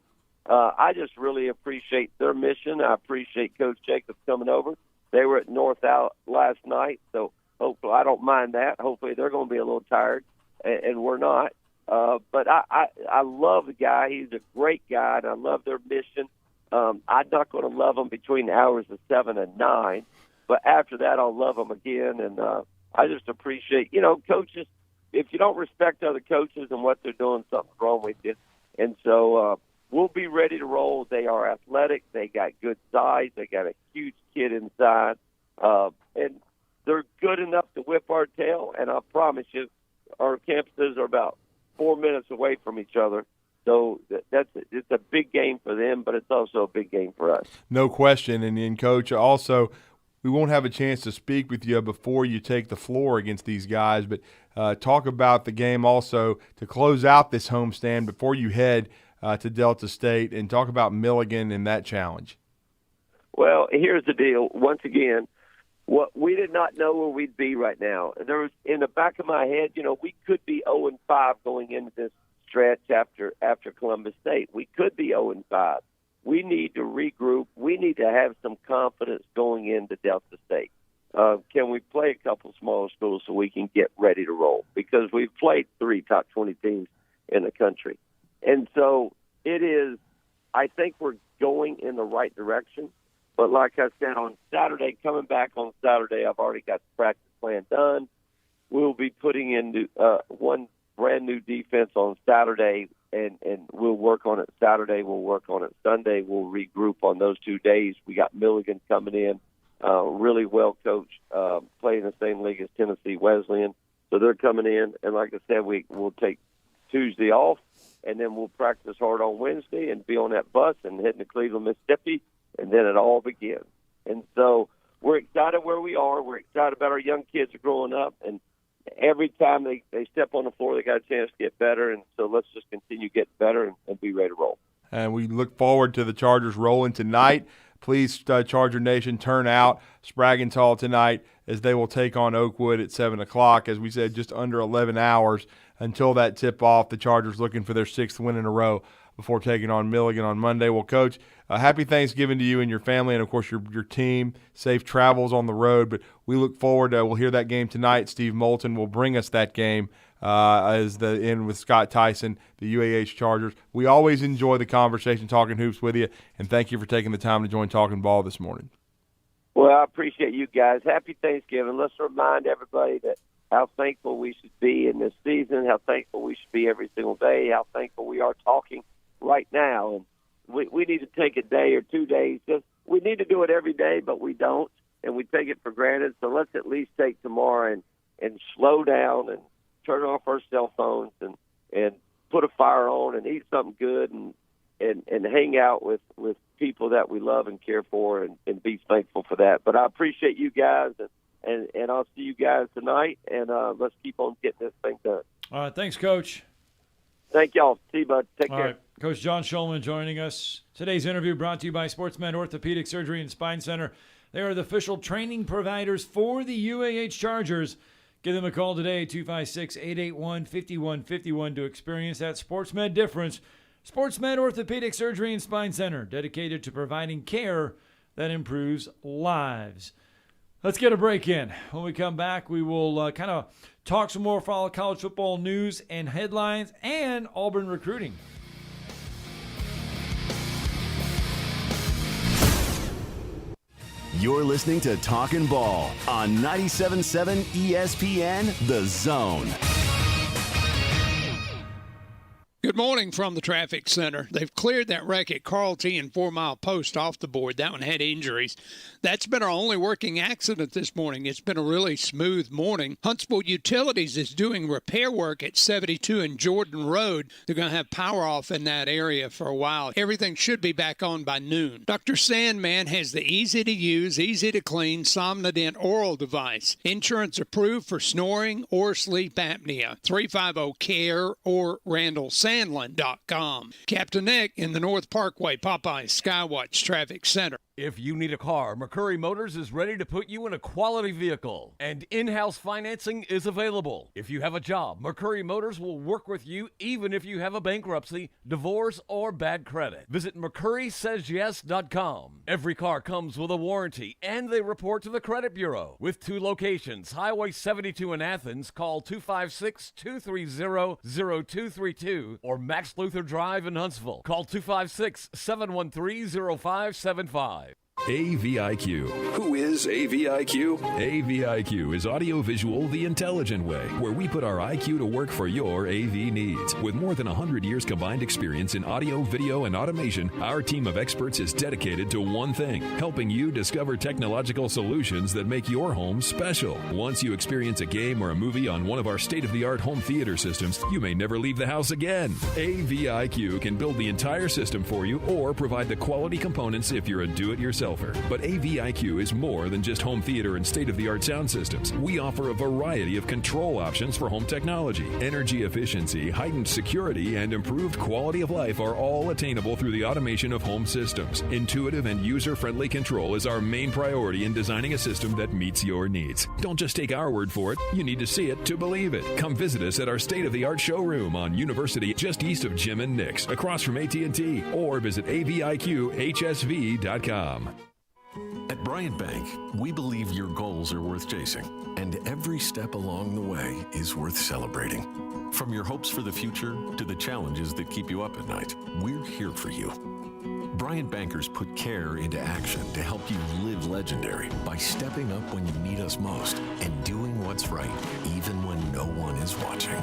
S6: I just really appreciate their mission. I appreciate Coach Jacobs coming over. They were at North Out last night, so hopefully I don't mind that. Hopefully they're going to be a little tired, and we're not. But I love the guy. He's a great guy, and I love their mission. I'm not going to love them between the hours of 7 and 9, but after that I'll love them again. And I just appreciate, coaches, if you don't respect other coaches and what they're doing, something's wrong with you. And so we'll be ready to roll. They are athletic. They got good size. They got a huge kid inside. And they're good enough to whip our tail. And I promise you, our campuses are about 4 minutes away from each other. So it's a big game for them, but it's also a big game for us.
S3: No question. And Coach, also, we won't have a chance to speak with you before you take the floor against these guys, but talk about the game also to close out this homestand before you head to Delta State, and talk about Milligan and that challenge.
S6: Well, here's the deal. Once again, we did not know where we'd be right now. There was in the back of my head, we could be 0-5 going into this stretch after Columbus State. We could be 0-5. We need to regroup. We need to have some confidence going into Delta State. Can we play a couple smaller schools so we can get ready to roll? Because we've played 3 top 20 teams in the country. And so it is, I think we're going in the right direction. But like I said, on Saturday, coming back on Saturday, I've already got the practice plan done. We'll be putting in one brand-new defense on Saturday, and we'll work on it Saturday. We'll work on it Sunday. We'll regroup on those 2 days. We got Milligan coming in, really well coached, playing the same league as Tennessee Wesleyan. So they're coming in. And like I said, we'll take Tuesday off, and then we'll practice hard on Wednesday and be on that bus and heading to Cleveland, Mississippi, and then it all begins. And so we're excited where we are. We're excited about our young kids are growing up, and every time they step on the floor, they got a chance to get better. And so let's just continue to get better and be ready to roll.
S3: And we look forward to the Chargers rolling tonight. Please, Charger Nation, turn out Spraggentall tonight as they will take on Oakwood at 7 o'clock. As we said, just under 11 hours until that tip-off. The Chargers looking for their 6th win in a row before taking on Milligan on Monday. Well, Coach, happy Thanksgiving to you and your family, and, of course, your team. Safe travels on the road. But we look forward to, we'll hear that game tonight. Steve Moulton will bring us that game as the end with Scott Tyson, the UAH Chargers. We always enjoy the conversation, talking hoops with you, and thank you for taking the time to join Talkin Ball this morning.
S6: Well, I appreciate you guys. Happy Thanksgiving. Let's remind everybody that how thankful we should be in this season, how thankful we should be every single day, how thankful we are talking right now. And we need to take a day or 2 days. We need to do it every day, but we don't, and we take it for granted. So let's at least take tomorrow and slow down and turn off our cell phones and put a fire on and eat something good and hang out with people that we love and care for and be thankful for that. But I appreciate you guys, and I'll see you guys tonight, and let's keep on getting this thing done.
S1: All right, thanks, Coach.
S6: Thank y'all. See you, bud. Take
S1: All
S6: care.
S1: right. Coach John Schulman joining us. Today's interview brought to you by Sportsmed Orthopedic Surgery and Spine Center. They are the official training providers for the UAH Chargers. Give them a call today, 256-881-5151, to experience that Sportsmed difference. Sportsmed Orthopedic Surgery and Spine Center, dedicated to providing care that improves lives. Let's get a break in. When we come back, we will kind of talk some more, follow college football news and headlines and Auburn recruiting.
S7: You're listening to Talkin Ball on 97.7 ESPN, The Zone.
S4: Good morning from the traffic center. They've cleared that wreck at Carl T and 4 Mile Post off the board. That one had injuries. That's been our only working accident this morning. It's been a really smooth morning. Huntsville Utilities is doing repair work at 72 and Jordan Road. They're going to have power off in that area for a while. Everything should be back on by noon. Dr. Sandman has the easy-to-use, easy-to-clean Somnodent oral device. Insurance approved for snoring or sleep apnea. 350-CARE or RandallSandland.com. Captain Nick in the North Parkway Popeye Skywatch Traffic Center.
S19: If you need a car, Mercury Motors is ready to put you in a quality vehicle, and in-house financing is available. If you have a job, Mercury Motors will work with you even if you have a bankruptcy, divorce, or bad credit. Visit MercurySaysYes.com. Every car comes with a warranty, and they report to the credit bureau. With 2 locations, Highway 72 in Athens, call 256-230-0232, or Max Luther Drive in Huntsville. Call 256-713-0575.
S5: AVIQ. Who is AVIQ? AVIQ is audiovisual the intelligent way, where we put our IQ to work for your AV needs. With more than 100 years combined experience in audio, video, and automation, our team of experts is dedicated to one thing: helping you discover technological solutions that make your home special. Once you experience a game or a movie on one of our state-of-the-art home theater systems, you may never leave the house again. AVIQ can build the entire system for you or provide the quality components if you're a do-it-yourselfer. But AVIQ is more than just home theater and state-of-the-art sound systems. We offer a variety of control options for home technology. Energy efficiency, heightened security, and improved quality of life are all attainable through the automation of home systems. Intuitive and user-friendly control is our main priority in designing a system that meets your needs. Don't just take our word for it. You need to see it to believe it. Come visit us at our state-of-the-art showroom on University, just east of Jim and Nick's, across from AT&T, or visit AVIQHSV.com. At Bryant Bank, we believe your goals are worth chasing, and every step along the way is worth celebrating. From your hopes for the future to the challenges that keep you up at night, we're here for you. Bryant Bankers put care into action to help you live legendary by stepping up when you need us most and doing what's right, even when no one is watching.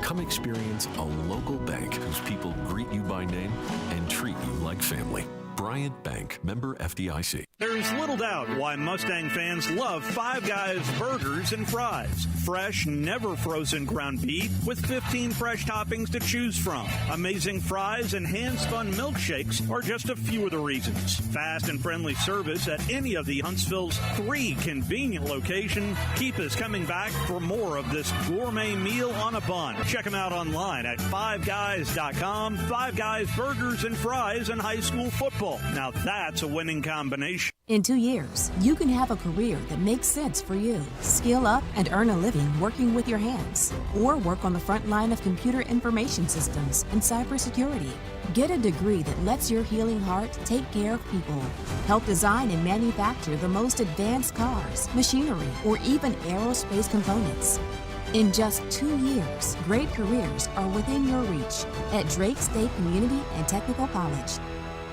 S5: Come experience a local bank whose people greet you by name and treat you like family. Bryant Bank, member FDIC.
S14: There's little doubt why Mustang fans love Five Guys burgers and fries. Fresh, never frozen ground beef with 15 fresh toppings to choose from. Amazing fries and hand-spun milkshakes are just a few of the reasons. Fast and friendly service at any of the Huntsville's 3 convenient locations keep us coming back for more of this gourmet meal on a bun. Check them out online at fiveguys.com. Five Guys burgers and fries and high school football. Now that's a winning combination.
S11: In 2 years, you can have a career that makes sense for you. Skill up and earn a living working with your hands, or work on the front line of computer information systems and cybersecurity. Get a degree that lets your healing heart take care of people. Help design and manufacture the most advanced cars, machinery, or even aerospace components. In just 2 years, great careers are within your reach at Drake State Community and Technical College.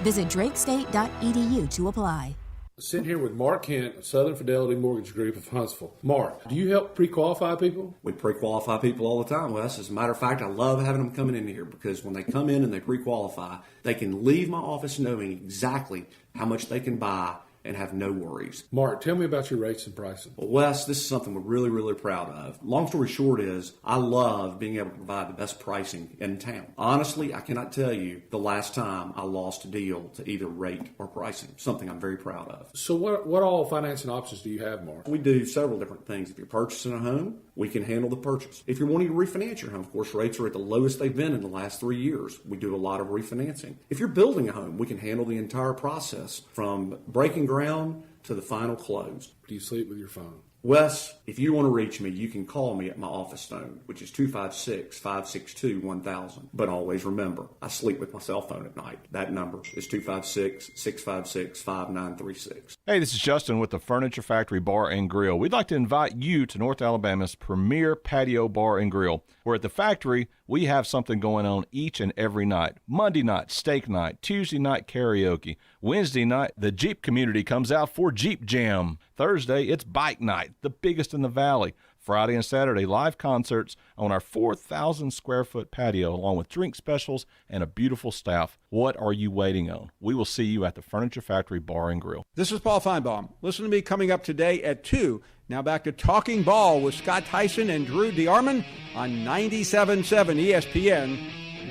S11: Visit drakestate.edu to apply.
S15: Sitting here with Mark Kent of Southern Fidelity Mortgage Group of Huntsville. Mark, do you help pre-qualify people?
S16: We pre-qualify people all the time, Wes. As a matter of fact, I love having them coming in here because when they come in and they pre-qualify, they can leave my office knowing exactly how much they can buy and have no worries.
S15: Mark, tell me about your rates and pricing.
S16: Well, Wes, this is something we're really, really proud of. Long story short is, I love being able to provide the best pricing in town. Honestly, I cannot tell you the last time I lost a deal to either rate or pricing, something I'm very proud of.
S15: So what all financing options do you have, Mark?
S16: We do several different things. If you're purchasing a home, we can handle the purchase. If you're wanting to refinance your home, of course, rates are at the lowest they've been in the last 3 years. We do a lot of refinancing. If you're building a home, we can handle the entire process from breaking ground to the final close.
S15: Do you sleep with your phone?
S16: Wes, if you want to reach me, you can call me at my office phone, which is 256-562-1000. But always remember, I sleep with my cell phone at night. That number is 256-656-5936.
S25: Hey, this is Justin with the Furniture Factory Bar and Grill. We'd like to invite you to North Alabama's premier patio bar and grill, where at the factory, we have something going on each and every night. Monday night, steak night. Tuesday night, karaoke. Wednesday night, the Jeep community comes out for Jeep Jam. Thursday, it's bike night, the biggest in the valley. Friday and Saturday, live concerts on our 4,000 square foot patio, along with drink specials and a beautiful staff. What are you waiting on? We will see you at the Furniture Factory Bar and Grill.
S17: This is Paul Feinbaum. Listen to me coming up today at 2. Now back to Talking Ball with Scott Theisen and Drew DeArmond on 97.7 ESPN,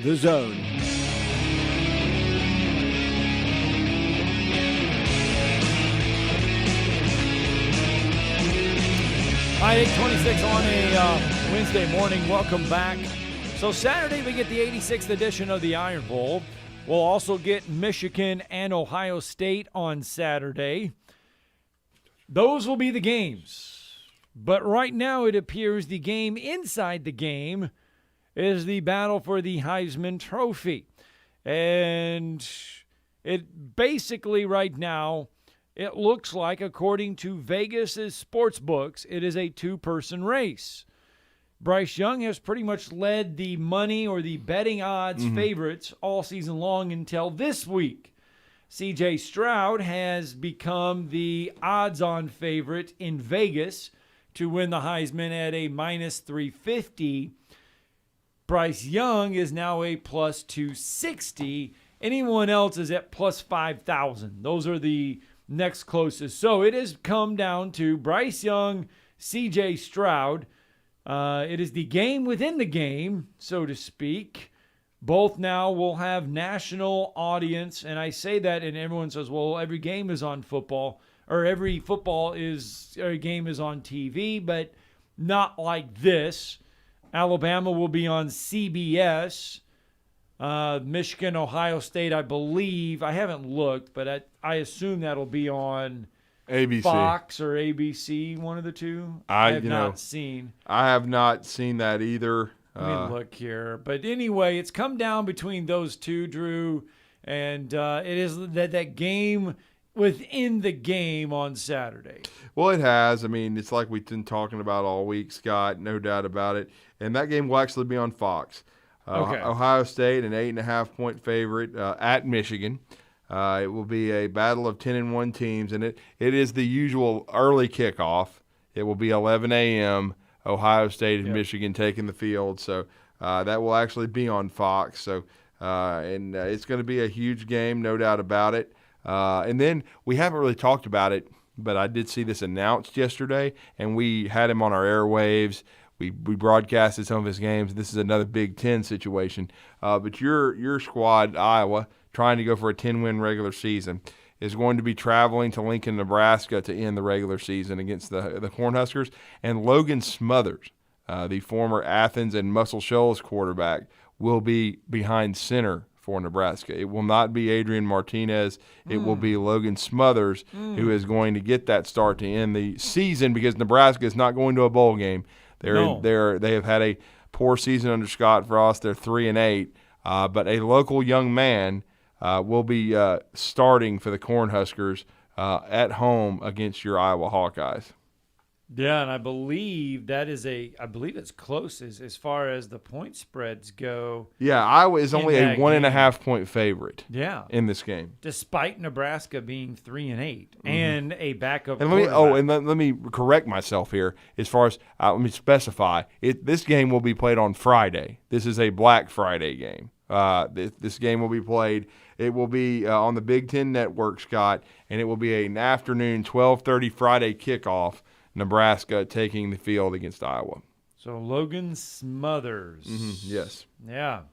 S17: The Zone.
S1: All right, 8:26 on a Wednesday morning. Welcome back. So Saturday we get the 86th edition of the Iron Bowl. We'll also get Michigan and Ohio State on Saturday. Those will be the games. But right now it appears the game inside the game is the battle for the Heisman Trophy. And it basically right now, it looks like, according to Vegas's sports books, it is a two-person race. Bryce Young has pretty much led the money or the betting odds favorites all season long until this week. C.J. Stroud has become the odds-on favorite in Vegas to win the Heisman at a minus 350. Bryce Young is now a plus 260. Anyone else is at plus 5,000. Those are the next closest. So it has come down to Bryce Young, C.J. Stroud. It is the game within the game, so to speak. Both now will have national audience, and I say that, and everyone says, well, every game is on football, or every game is on TV, but not like this. Alabama will be on CBS. Michigan, Ohio State, I believe. I haven't looked, but I assume that'll be on
S3: ABC.
S1: Fox or ABC, one of the two. I have not seen.
S3: I have not seen that either.
S1: Let me look here. But anyway, it's come down between those two, Drew, and it is that game within the game on Saturday.
S3: Well, it has. I mean, it's like we've been talking about all week, Scott, no doubt about it. And that game will actually be on Fox.
S1: Okay.
S3: Ohio State, an 8.5-point favorite at Michigan. It will be a battle of 10-1 teams, and it is the usual early kickoff. It will be 11 a.m., Ohio State and Michigan taking the field. So that will actually be on Fox. So it's going to be a huge game, no doubt about it. And then we haven't really talked about it, but I did see this announced yesterday, and we had him on our airwaves. We broadcasted some of his games. This is another Big Ten situation. But your squad, Iowa, trying to go for a 10-win regular season, is going to be traveling to Lincoln, Nebraska to end the regular season against the Cornhuskers. And Logan Smothers, the former Athens and Muscle Shoals quarterback, will be behind center for Nebraska. It will not be Adrian Martinez. It will be Logan Smothers who is going to get that start to end the season, because Nebraska is not going to a bowl game. They have had a poor season under Scott Frost. They're 3-8, but a local young man will be starting for the Cornhuskers at home against your Iowa Hawkeyes.
S1: Yeah, and I believe it's close as far as the point spreads go.
S3: Yeah, Iowa is only a 1.5-point favorite.
S1: Yeah.
S3: In this game,
S1: despite Nebraska being 3-8 and a backup.
S3: And let me correct myself here. As far as let me specify, this game will be played on Friday. This is a Black Friday game. This game will be played. It will be on the Big Ten Network, Scott, and it will be an afternoon 12:30 Friday kickoff. Nebraska taking the field against Iowa.
S1: So Logan Smothers.
S3: Yes.
S1: Yeah.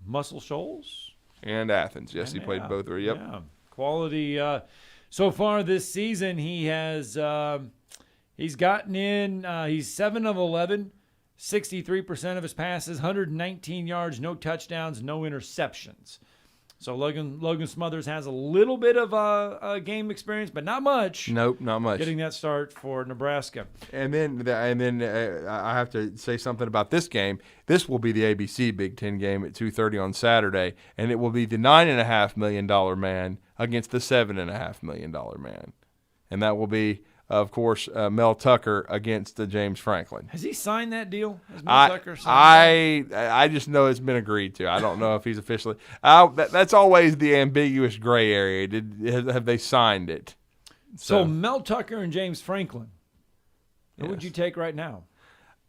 S1: Muscle Shoals?
S3: And Athens. Yes, he played both. Yep.
S1: Yeah. Quality. So far this season, he has he's gotten in. He's 7 of 11, 63% of his passes, 119 yards, no touchdowns, no interceptions. So Logan Smothers has a little bit of game experience, but not much.
S3: Nope, not much.
S1: Getting that start for Nebraska.
S3: And then I have to say something about this game. This will be the ABC Big Ten game at 2:30 on Saturday, and it will be the $9.5 million man against the $7.5 million man, and that will be, of course, Mel Tucker against James Franklin.
S1: Has he signed that deal? Has Mel Tucker signed
S3: I just know it's been agreed to. I don't know if he's officially. That's always the ambiguous gray area. Have they signed it?
S1: So Mel Tucker and James Franklin. Who would you take right now?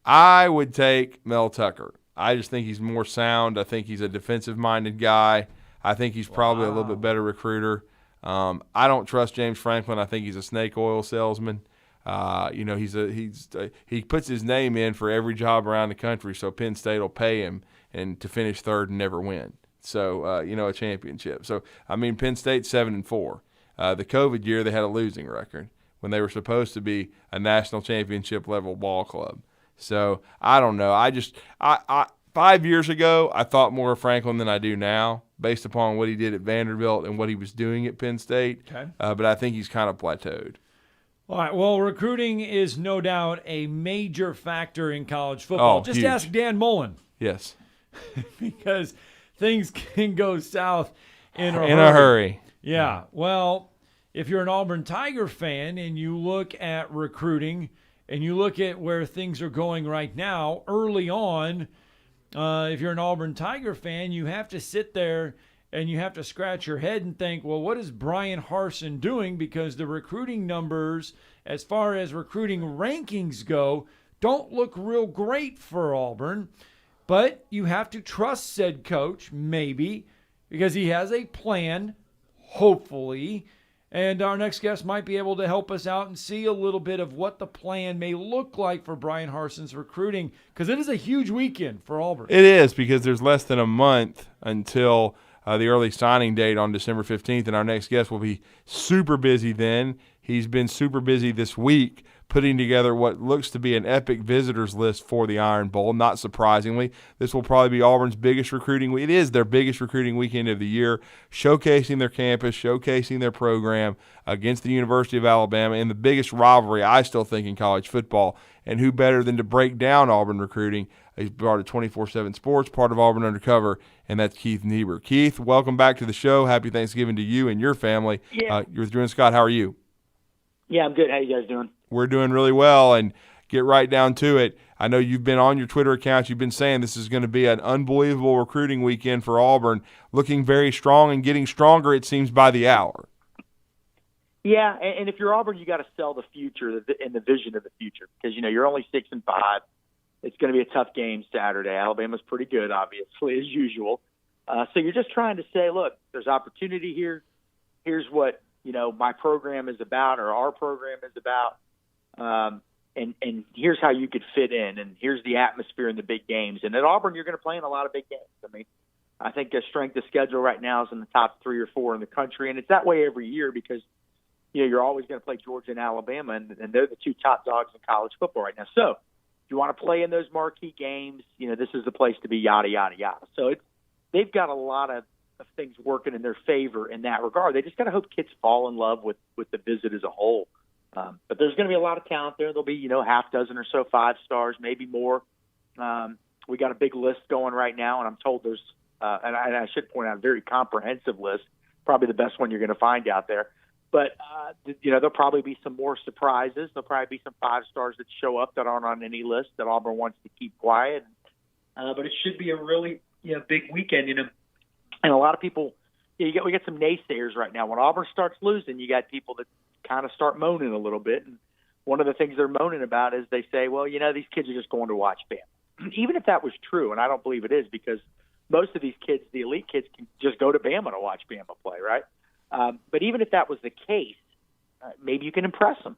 S3: I would take Mel Tucker. I just think he's more sound. I think he's a defensive-minded guy. I think he's probably a little bit better recruiter. I don't trust James Franklin. I think he's a snake oil salesman. He puts his name in for every job around the country, so Penn State will pay him and to finish third and never win. So a championship. So Penn State's 7-4. The COVID year they had a losing record when they were supposed to be a national championship level ball club. So I don't know. I 5 years ago I thought more of Franklin than I do now, based upon what he did at Vanderbilt and what he was doing at Penn State.
S1: Okay.
S3: But I think he's kind of plateaued.
S1: All right. Well, recruiting is no doubt a major factor in college football. Just
S3: huge.
S1: ask Dan Mullen.
S3: Yes.
S1: Because things can go south in a
S3: hurry.
S1: Yeah. Well, if you're an Auburn Tiger fan and you look at recruiting and you look at where things are going right now, early on, if you're an Auburn Tiger fan, you have to sit there and you have to scratch your head and think, well, what is Brian Harsin doing? Because the recruiting numbers, as far as recruiting rankings go, don't look real great for Auburn. But you have to trust said coach, maybe, because he has a plan, hopefully. And our next guest might be able to help us out and see a little bit of what the plan may look like for Brian Harsin's recruiting, because it is a huge weekend for Auburn.
S3: It is, because there's less than a month until the early signing date on December 15th, and our next guest will be super busy then. He's been super busy this week putting together what looks to be an epic visitors list for the Iron Bowl. Not surprisingly, this will probably be Auburn's biggest recruiting week. It is their biggest recruiting weekend of the year, showcasing their campus, showcasing their program against the University of Alabama in the biggest rivalry, I still think, in college football. And who better than to break down Auburn recruiting? He's part of 24/7 Sports, part of Auburn Undercover, and that's Keith Niebuhr. Keith, welcome back to the show. Happy Thanksgiving to you and your family.
S18: Yeah.
S3: You're with Drew and Scott. How are you?
S18: Yeah, I'm good. How you guys doing?
S3: We're doing really well, and get right down to it. I know you've been on your Twitter account. You've been saying this is going to be an unbelievable recruiting weekend for Auburn, looking very strong and getting stronger, it seems, by the hour.
S18: Yeah, and if you're Auburn, you got to sell the future and the vision of the future, because you're only 6-5. It's going to be a tough game Saturday. Alabama's pretty good, obviously, as usual. So you're just trying to say, look, there's opportunity here. Here's what my program is about, or our program is about. And here's how you could fit in, and here's the atmosphere in the big games. And at Auburn, you're going to play in a lot of big games. I think the strength of schedule right now is in the top 3 or 4 in the country, and it's that way every year because you're always going to play Georgia and Alabama, and they're the 2 top dogs in college football right now. So if you want to play in those marquee games, this is the place to be, yada, yada, yada. So they've got a lot of things working in their favor in that regard. They just got to hope kids fall in love with the visit as a whole. But there's going to be a lot of talent there. There'll be, half dozen or so 5 stars, maybe more. We got a big list going right now, and I'm told there's, and I should point out, a very comprehensive list, probably the best one you're going to find out there. But, there'll probably be some more surprises. There'll probably be some 5 stars that show up that aren't on any list that Auburn wants to keep quiet. But it should be a really, big weekend, And a lot of people, we get some naysayers right now. When Auburn starts losing, you got people that kind of start moaning a little bit. And one of the things they're moaning about is they say, well, these kids are just going to watch Bama. Even if that was true, and I don't believe it is, because most of these kids, the elite kids, can just go to Bama to watch Bama play, right? But even if that was the case, maybe you can impress them.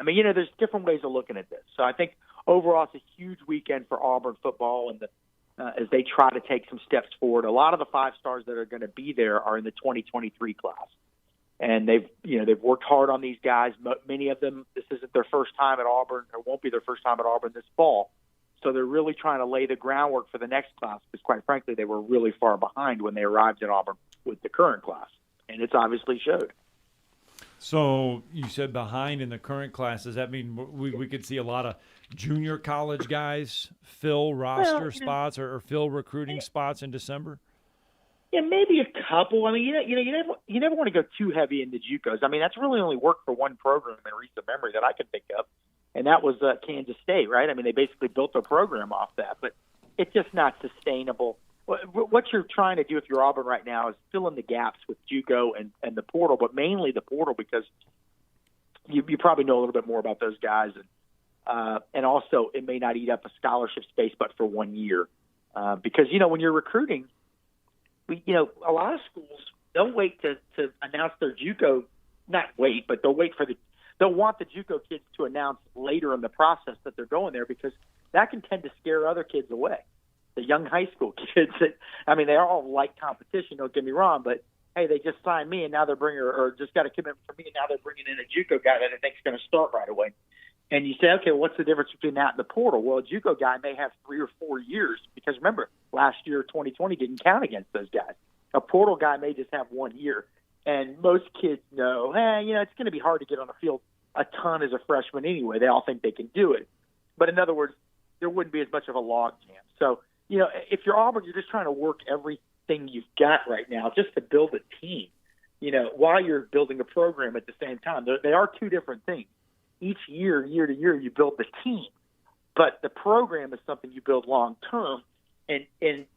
S18: There's different ways of looking at this. So I think overall it's a huge weekend for Auburn football, and as they try to take some steps forward. A lot of the 5 stars that are going to be there are in the 2023 class. And they've worked hard on these guys. Many of them, this isn't their first time at Auburn, or won't be their first time at Auburn this fall. So they're really trying to lay the groundwork for the next class, because quite frankly, they were really far behind when they arrived at Auburn with the current class, and it's obviously showed.
S1: So you said behind in the current class. Does that mean we could see a lot of junior college guys fill roster spots or fill recruiting spots in December?
S18: Yeah, maybe a couple. I mean, you never want to go too heavy into JUCOs. I mean, that's really only worked for one program in recent memory that I can think of, and that was Kansas State, right? I mean, they basically built their program off that, but it's just not sustainable. What you're trying to do if you're Auburn right now is fill in the gaps with JUCO and the portal, but mainly the portal because you probably know a little bit more about those guys, and also it may not eat up a scholarship space, but for 1 year, because when you're recruiting. A lot of schools, they'll wait to announce their JUCO, not wait, but they'll want the JUCO kids to announce later in the process that they're going there because that can tend to scare other kids away. The young high school kids, they all like competition, don't get me wrong, but hey, they just signed me and now they're bringing, or just got a commitment from me and now they're bringing in a JUCO guy that I think is going to start right away. And you say, okay, what's the difference between that and the portal? Well, a JUCO guy may have 3 or 4 years because remember, last year, 2020 didn't count against those guys. A portal guy may just have 1 year. And most kids know, it's going to be hard to get on the field a ton as a freshman anyway. They all think they can do it. But in other words, there wouldn't be as much of a log jam. So, if you're Auburn, you're just trying to work everything you've got right now just to build a team, while you're building a program at the same time. They are two different things. Each year to year, you build the team, but the program is something you build long term. And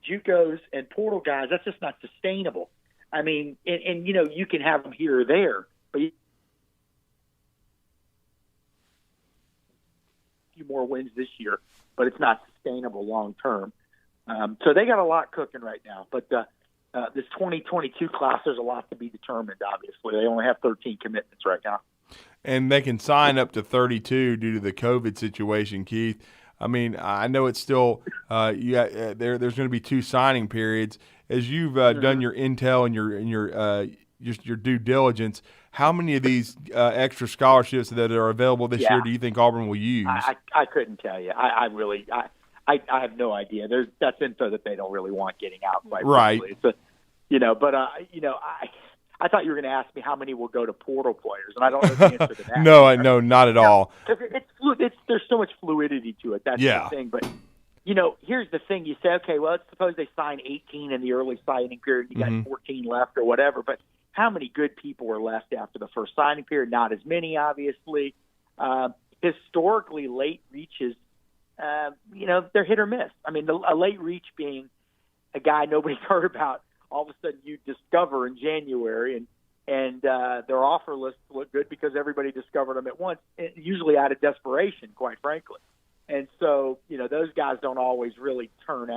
S18: JUCOs and portal guys, that's just not sustainable. I mean, and you can have them here or there, but a few more wins this year, but it's not sustainable long term. So they got a lot cooking right now. But this 2022 class, there's a lot to be determined. Obviously, they only have 13 commitments right now.
S3: And they can sign up to 32 due to the COVID situation, Keith. I mean, I know it's still there's going to be 2 signing periods. As you've done your intel and your due diligence, how many of these extra scholarships that are available this year do you think Auburn will use?
S18: I couldn't tell you. I have no idea. That's info that they don't really want getting out.
S3: Right.
S18: It's I thought you were going to ask me how many will go to portal players, and I don't know the answer to that.
S3: No, not at all.
S18: There's so much fluidity to it. That's the thing. But, here's the thing. You say, okay, well, let's suppose they sign 18 in the early signing period. You got 14 left or whatever. But how many good people are left after the first signing period? Not as many, obviously. Historically, late reaches, they're hit or miss. I mean, a late reach being a guy nobody's heard about. All of a sudden you discover in January and their offer lists look good because everybody discovered them at once, usually out of desperation, quite frankly. And so, those guys don't always really pan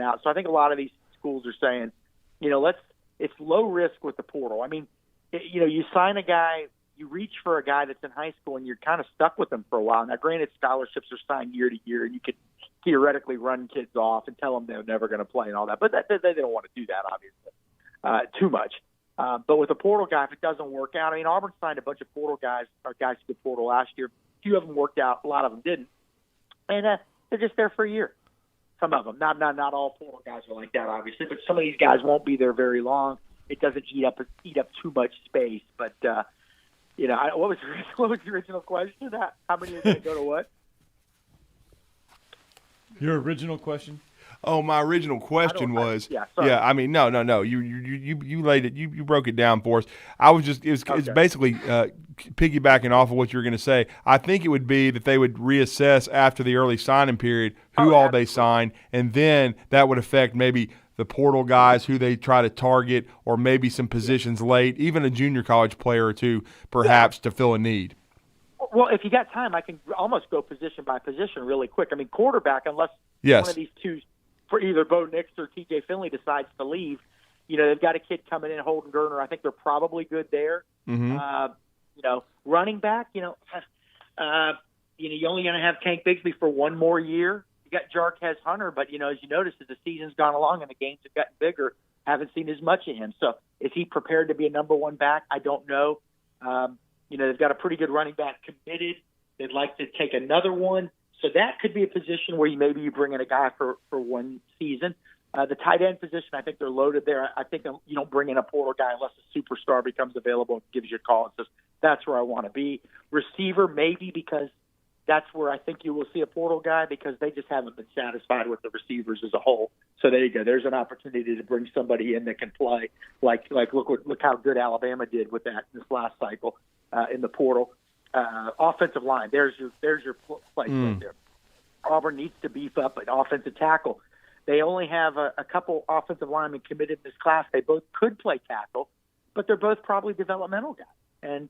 S18: out. So I think a lot of these schools are saying, it's low risk with the portal. I mean, you sign a guy, you reach for a guy that's in high school and you're kind of stuck with them for a while. Now, granted, scholarships are signed year to year and you could theoretically run kids off and tell them they're never going to play and all that. But they don't want to do that, obviously, too much. But with a portal guy, if it doesn't work out, I mean, Auburn signed a bunch of portal guys, or guys who did portal last year. A few of them worked out. A lot of them didn't. And they're just there for a year. Some of them. Not all portal guys are like that, obviously. But some of these guys won't be there very long. It doesn't eat up too much space. But, what was the original question? How many are going to go to what?
S1: Your original question?
S3: Oh, my original question was, I mean, no. You laid it, you broke it down for us. It's basically piggybacking off of what you were going to say. I think it would be that they would reassess after the early signing period who they sign, and then that would affect maybe the portal guys who they try to target, or maybe some positions late, even a junior college player or two, perhaps, to fill a need.
S18: Well, if you got time, I can almost go position by position really quick. I mean, quarterback, unless one of these two, for either Bo Nix or T.J. Finley, decides to leave, they've got a kid coming in, Holden Gerner. I think they're probably good there. Running back, you're only going to have Tank Bigsby for one more year. You got Jarquez Hunter, but, as you notice, as the season's gone along and the games have gotten bigger, haven't seen as much of him. So is he prepared to be a number one back? I don't know. They've got a pretty good running back committed. They'd like to take another one. So that could be a position where maybe you bring in a guy for one season. The tight end position, I think they're loaded there. I think you don't bring in a portal guy unless a superstar becomes available and gives you a call and says, that's where I want to be. Receiver, maybe, because that's where I think you will see a portal guy, because they just haven't been satisfied with the receivers as a whole. So there you go. There's an opportunity to bring somebody in that can play. Like look how good Alabama did with that this last cycle in the portal. Offensive line, there's your place right there. Auburn needs to beef up an offensive tackle. They only have a couple offensive linemen committed in this class. They both could play tackle, but they're both probably developmental guys. And,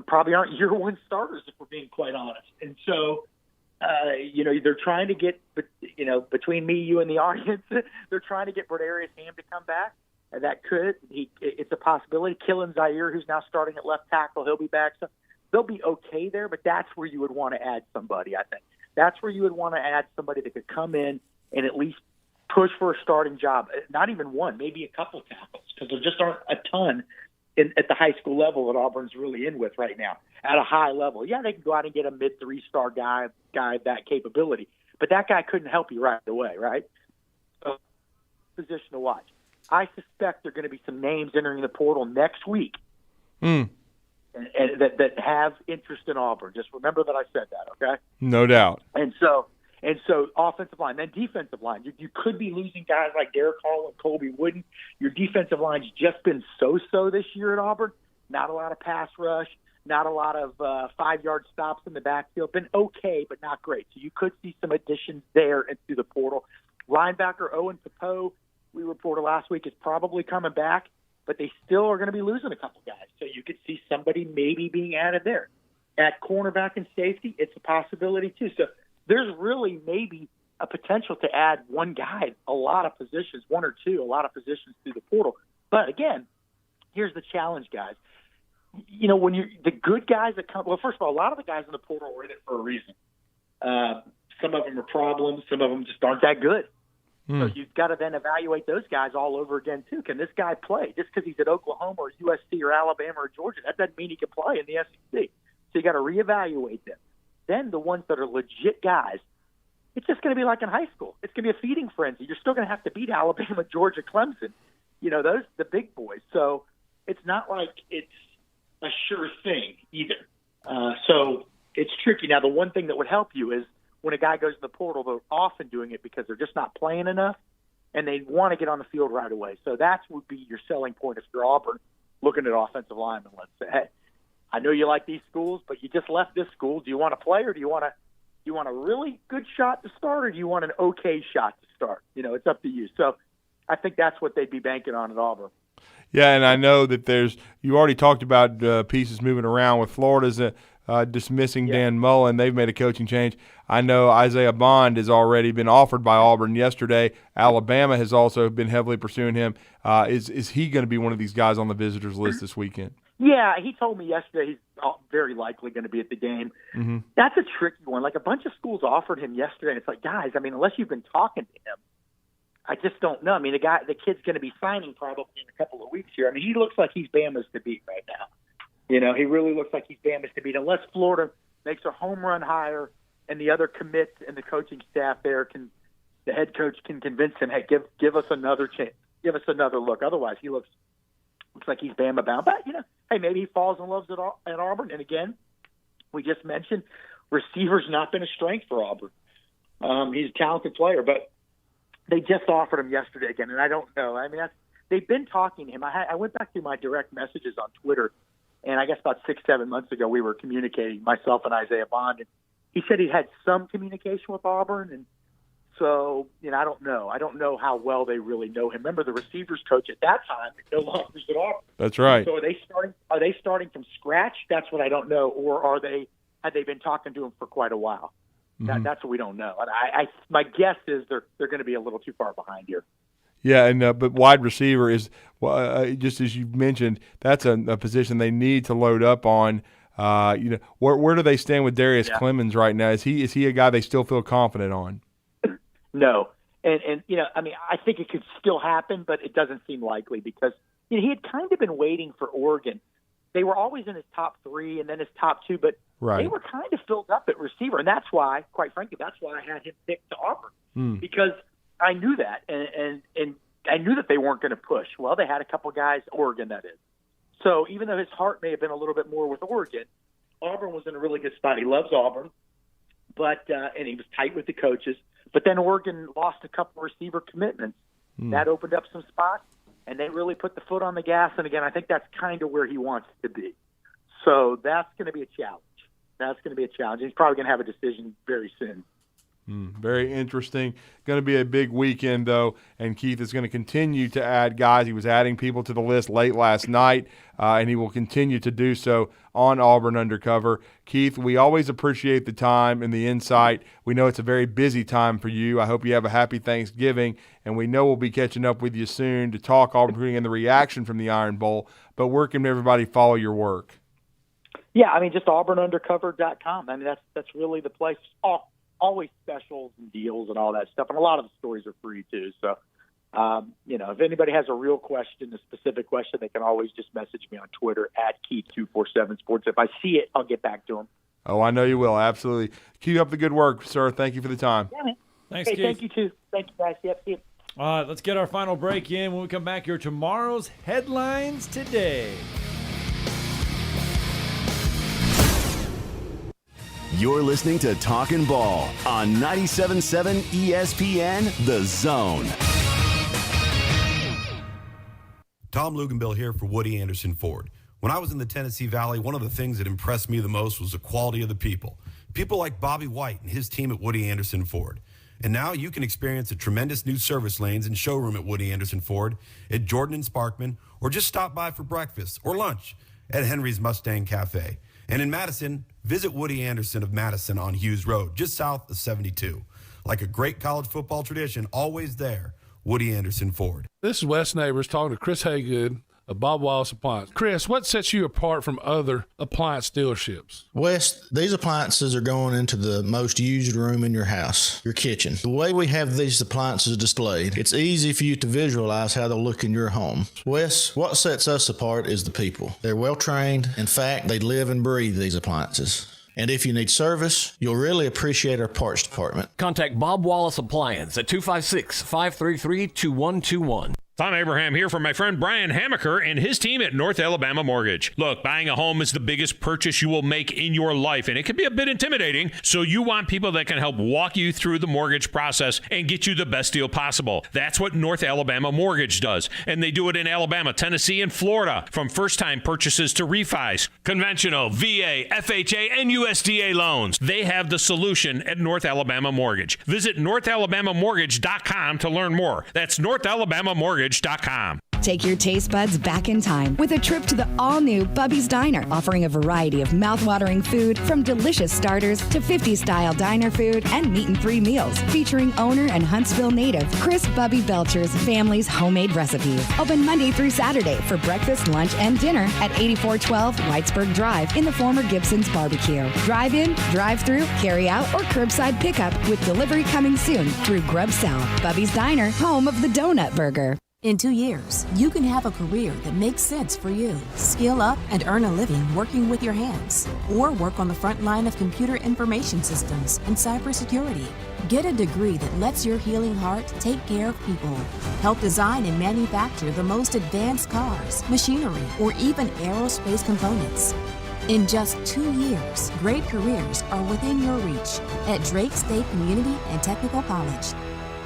S18: probably aren't year one starters, if we're being quite honest. And so, they're trying to get, between me, you, and the audience, they're trying to get Brodarius Ham to come back. And that it's a possibility. Killen Zaire, who's now starting at left tackle, he'll be back. So they'll be okay there, but that's where you would want to add somebody, I think. That's where you would want to add somebody that could come in and at least push for a starting job. Not even one, maybe a couple tackles, because there just aren't a ton at the high school level that Auburn's really in with right now at a high level. Yeah, they can go out and get a mid 3-star guy of that capability, but that guy couldn't help you right away, right? So, position to watch. I suspect there are going to be some names entering the portal next week and that have interest in Auburn. Just remember that I said that, okay?
S3: No doubt.
S18: And so offensive line, then defensive line. You could be losing guys like Derek Hall and Colby Wooden. Your defensive line's just been so-so this year at Auburn. Not a lot of pass rush, not a lot of 5-yard stops in the backfield. Been okay, but not great. So you could see some additions there into the portal. Linebacker Owen Papeau, we reported last week, is probably coming back, but they still are going to be losing a couple guys. So you could see somebody maybe being added there. At cornerback and safety, it's a possibility too. So there's really maybe a potential to add one guy, a lot of positions, one or two, a lot of positions through the portal. But again, here's the challenge, guys. When you're the good guys that come, well, first of all, a lot of the guys in the portal are in it for a reason. Some of them are problems. Some of them just aren't that good. So you've got to then evaluate those guys all over again, too. Can this guy play? Just because he's at Oklahoma or USC or Alabama or Georgia, that doesn't mean he can play in the SEC. So you got to reevaluate them. Then the ones that are legit guys, it's just going to be like in high school. It's going to be a feeding frenzy. You're still going to have to beat Alabama, Georgia, Clemson, those the big boys. So it's not like it's a sure thing either. So it's tricky. Now, the one thing that would help you is when a guy goes in the portal, they're often doing it because they're just not playing enough, and they want to get on the field right away. So that would be your selling point if you're Auburn looking at offensive linemen. Let's say, hey, I know you like these schools, but you just left this school. Do you want to play, or do you want a really good shot to start, or do you want an okay shot to start? It's up to you. So I think that's what they'd be banking on at Auburn.
S3: Yeah, and I know that you already talked about pieces moving around with Florida's dismissing Dan Mullen. They've made a coaching change. I know Isaiah Bond has already been offered by Auburn yesterday. Alabama has also been heavily pursuing him. Is he going to be one of these guys on the visitors list this weekend?
S18: Yeah, he told me yesterday he's very likely going to be at the game. Mm-hmm. That's a tricky one. Like, a bunch of schools offered him yesterday. It's like, guys, unless you've been talking to him, I just don't know. The kid's going to be signing probably in a couple of weeks here. He looks like he's Bama's to beat right now. He really looks like he's Bama's to beat. Unless Florida makes a home run hire and the other commits and the coaching staff there the head coach can convince him, hey, give us another chance, give us another look. Otherwise, he looks like he's Bama bound. But hey, maybe he falls in love at Auburn. And again, we just mentioned receiver's not been a strength for Auburn. He's a talented player, but they just offered him yesterday again, and I don't know. They've been talking to him. I went back through my direct messages on Twitter, and I guess about 6-7 months ago we were communicating, myself and Isaiah Bond, and he said he had some communication with Auburn, and so I don't know. I don't know how well they really know him. Remember, the receivers coach at that time no longer is at Auburn.
S3: That's right.
S18: So are they starting from scratch? That's what I don't know. Or had they been talking to him for quite a while? That's what we don't know. And my guess is they're going to be a little too far behind here.
S3: Yeah, and but wide receiver is just as you mentioned, that's a position they need to load up on. Where do they stand with Darius Clemens right now? Is he a guy they still feel confident on?
S18: No, and I think it could still happen, but it doesn't seem likely because he had kind of been waiting for Oregon. They were always in his top 3 and then his top 2, but they were kind of filled up at receiver. And that's why, quite frankly, I had him picked to Auburn because I knew that, and I knew that they weren't going to push. Well, they had a couple guys, Oregon that is. So even though his heart may have been a little bit more with Oregon, Auburn was in a really good spot. He loves Auburn, but and he was tight with the coaches. But then Oregon lost a couple receiver commitments. That opened up some spots, and they really put the foot on the gas. And again, I think that's kind of where he wants to be. So that's going to be a challenge. He's probably going to have a decision very soon.
S3: Very interesting. Going to be a big weekend, though, and Keith is going to continue to add guys. He was adding people to the list late last night, and he will continue to do so on Auburn Undercover. Keith, we always appreciate the time and the insight. We know it's a very busy time for you. I hope you have a happy Thanksgiving, and we know we'll be catching up with you soon to talk Auburn recruiting and the reaction from the Iron Bowl. But where can everybody follow your work?
S18: Yeah, I mean, just auburnundercover.com. I mean, that's really the place. Always specials and deals and all that stuff. And a lot of the stories are free, too. So, if anybody has a real question, a specific question, they can always just message me on Twitter at Keith247Sports. If I see it, I'll get back to them.
S3: Oh, I know you will. Absolutely. Keep up the good work, sir. Thank you for the time.
S18: Yeah, man.
S1: Thanks, Keith.
S18: Thank you, too. Thank you, guys. Yep, see you.
S1: All right, let's get our final break in. When we come back here, tomorrow's headlines today.
S7: You're listening to Talkin Ball on 97.7 ESPN, The Zone.
S8: Tom Luganbill here for Woody Anderson Ford. When I was in the Tennessee Valley, one of the things that impressed me the most was the quality of the people. People like Bobby White and his team at Woody Anderson Ford. And now you can experience the tremendous new service lanes and showroom at Woody Anderson Ford, at Jordan and Sparkman, or just stop by for breakfast or lunch at Henry's Mustang Cafe. And in Madison, visit Woody Anderson of Madison on Hughes Road, just south of 72. Like a great college football tradition, always there, Woody Anderson Ford.
S15: This is Wes Neighbors talking to Chris Haygood of Bob Wallace Appliance. Chris, what sets you apart from other appliance dealerships?
S20: Wes, these appliances are going into the most used room in your house, your kitchen. The way we have these appliances displayed, it's easy for you to visualize how they'll look in your home. Wes, what sets us apart is the people. They're well trained. In fact, they live and breathe these appliances. And if you need service, you'll really appreciate our parts department.
S19: Contact Bob Wallace Appliance at 256-533-2121.
S21: Tom Abraham here from my friend Brian Hamaker and his team at North Alabama Mortgage. Look, buying a home is the biggest purchase you will make in your life, and it can be a bit intimidating, so you want people that can help walk you through the mortgage process and get you the best deal possible. That's what North Alabama Mortgage does, and they do it in Alabama, Tennessee, and Florida, from first-time purchases to refis, conventional, VA, FHA, and USDA loans. They have the solution at North Alabama Mortgage. Visit NorthAlabamaMortgage.com to learn more. That's NorthAlabamaMortgage.com.
S22: Take your taste buds back in time with a trip to the all-new Bubby's Diner, offering a variety of mouth-watering food from delicious starters to 50-style diner food and meat-and-three meals featuring owner and Huntsville native Chris Bubby Belcher's family's homemade recipes. Open Monday through Saturday for breakfast, lunch, and dinner at 8412 Whitesburg Drive in the former Gibson's Barbecue. Drive-in, drive-through, carry-out, or curbside pickup with delivery coming soon through Grub South. Bubby's Diner, home of the Donut Burger.
S11: In 2 years, you can have a career that makes sense for you. Skill up and earn a living working with your hands, or work on the front line of computer information systems and cybersecurity. Get a degree that lets your healing heart take care of people. Help design and manufacture the most advanced cars, machinery, or even aerospace components. In just 2 years, great careers are within your reach at Drake State Community and Technical College.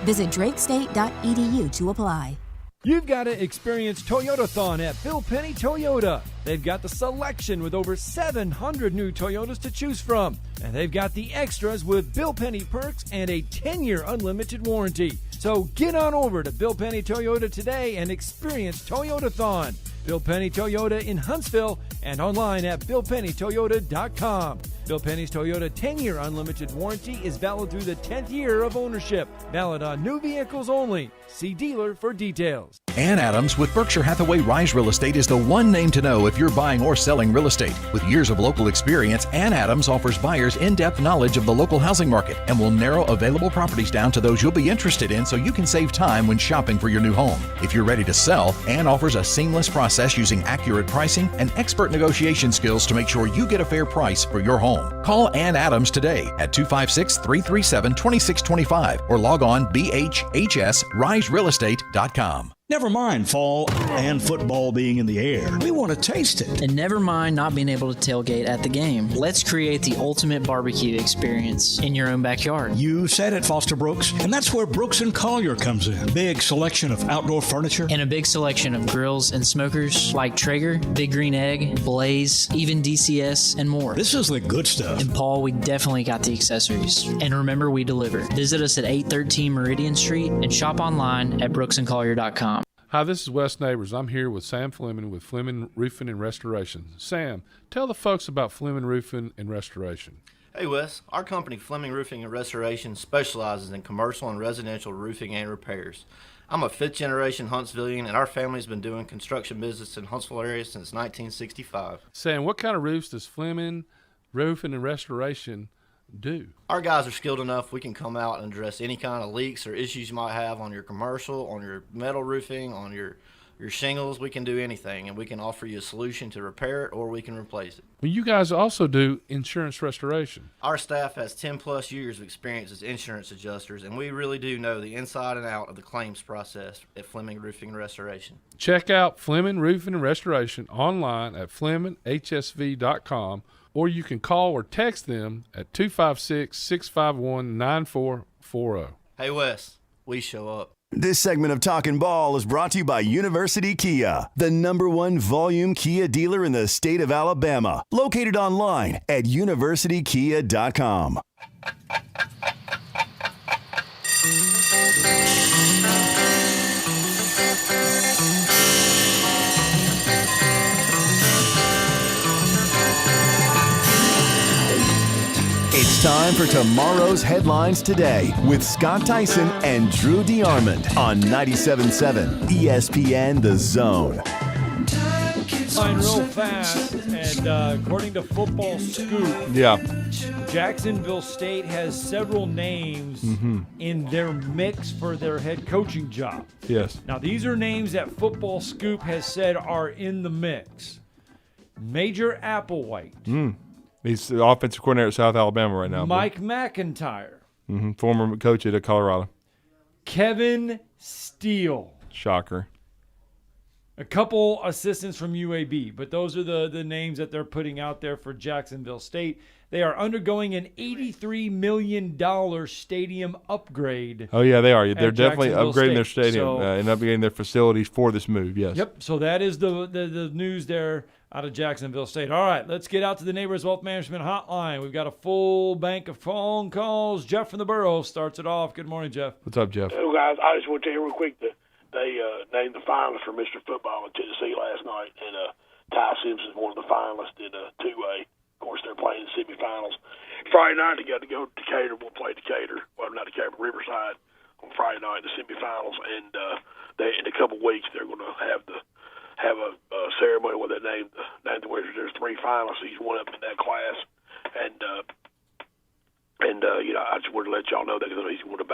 S11: Visit drakestate.edu to apply.
S1: You've got to experience Toyotathon at Bill Penny Toyota. They've got the selection with over 700 new Toyotas to choose from. And they've got the extras with Bill Penny perks and a 10-year unlimited warranty. So get on over to Bill Penny Toyota today and experience Toyotathon. Bill Penny Toyota in Huntsville and online at BillPennyToyota.com. Bill Penny's Toyota 10-year unlimited warranty is valid through the 10th year of ownership. Valid on new vehicles only. See dealer for details.
S13: Ann Adams with Berkshire Hathaway Rise Real Estate is the one name to know if you're buying or selling real estate. With years of local experience, Ann Adams offers buyers in-depth knowledge of the local housing market and will narrow available properties down to those you'll be interested in so you can save time when shopping for your new home. If you're ready to sell, Ann offers a seamless process using accurate pricing and expert negotiation skills to make sure you get a fair price for your home. home. Call Ann Adams today at 256-337-2625 or log on bhhsriserealestate.com.
S2: Never mind fall and football being in the air. We want to taste it.
S9: And never mind not being able to tailgate at the game. Let's create the ultimate barbecue experience in your own backyard.
S2: You said it, Foster Brooks, and that's where Brooks & Collier comes in. Big selection of outdoor furniture.
S9: And a big selection of grills and smokers like Traeger, Big Green Egg, Blaze, even DCS, and more.
S2: This is the good stuff.
S9: And Paul, we definitely got the accessories. And remember, we deliver. Visit us at 813 Meridian Street and shop online at brooksandcollier.com.
S15: Hi, this is Wes Neighbors. I'm here with Sam Fleming with Fleming Roofing and Restoration. Sam, tell the folks about Fleming Roofing and Restoration.
S10: Hey, Wes. Our company, Fleming Roofing and Restoration, specializes in commercial and residential roofing and repairs. I'm a fifth-generation Huntsvillian, and our family's been doing construction business in Huntsville area since 1965.
S15: Sam, what kind of roofs does Fleming Roofing and Restoration do?
S10: Our guys are skilled enough. We can come out and address any kind of leaks or issues you might have on your commercial, on your metal roofing, on your shingles. We can do anything, and we can offer you a solution to repair it or we can replace it.
S15: Well, you guys also do insurance restoration.
S10: Our staff has 10-plus years of experience as insurance adjusters, and we really do know the inside and out of the claims process at Fleming Roofing and Restoration.
S15: Check out Fleming Roofing and Restoration online at FlemingHSV.com, or you can call or text them at 256-651-9440.
S10: Hey, Wes, we show up.
S7: This segment of Talkin Ball is brought to you by University Kia, the #1 volume Kia dealer in the state of Alabama. Located online at universitykia.com. It's time for tomorrow's headlines today with Scott Tyson and Drew DeArmond on 97.7 ESPN The Zone.
S1: Line real fast, and according to Football Scoop, Jacksonville State has several names in their mix for their head coaching job.
S3: Yes.
S1: Now, these are names that Football Scoop has said are in the mix. Major Applewhite.
S3: He's the offensive coordinator at South Alabama right now.
S1: Mike McIntyre.
S3: Former coach at Colorado.
S1: Kevin Steele.
S3: Shocker.
S1: A couple assistants from UAB, but those are the names that they're putting out there for Jacksonville State. They are undergoing an $83 million stadium upgrade.
S3: Oh, yeah, they are. They're definitely upgrading their
S1: State.
S3: stadium and upgrading their facilities for this move, yes.
S1: Yep, so that is the news there out of Jacksonville State. All right, let's get out to the Neighbors Wealth Management Hotline. We've got a full bank of phone calls. Jeff from the Borough starts it off. Good morning, Jeff.
S3: What's up, Jeff?
S23: Hey, guys, I just want to tell you real quick that they named the finalists for Mr. Football in Tennessee last night, and Ty Simpson is one of the finalists in 2A. Of course, they're playing the semifinals. Friday night, they got to go to Decatur. We'll play Decatur. Well, not Decatur, but Riverside on Friday night in the semifinals. And in a couple weeks, they're going to have a ceremony where they name the winners. There's 3 finalists. He's one of them in that class. And I just wanted to let y'all know that because he's going to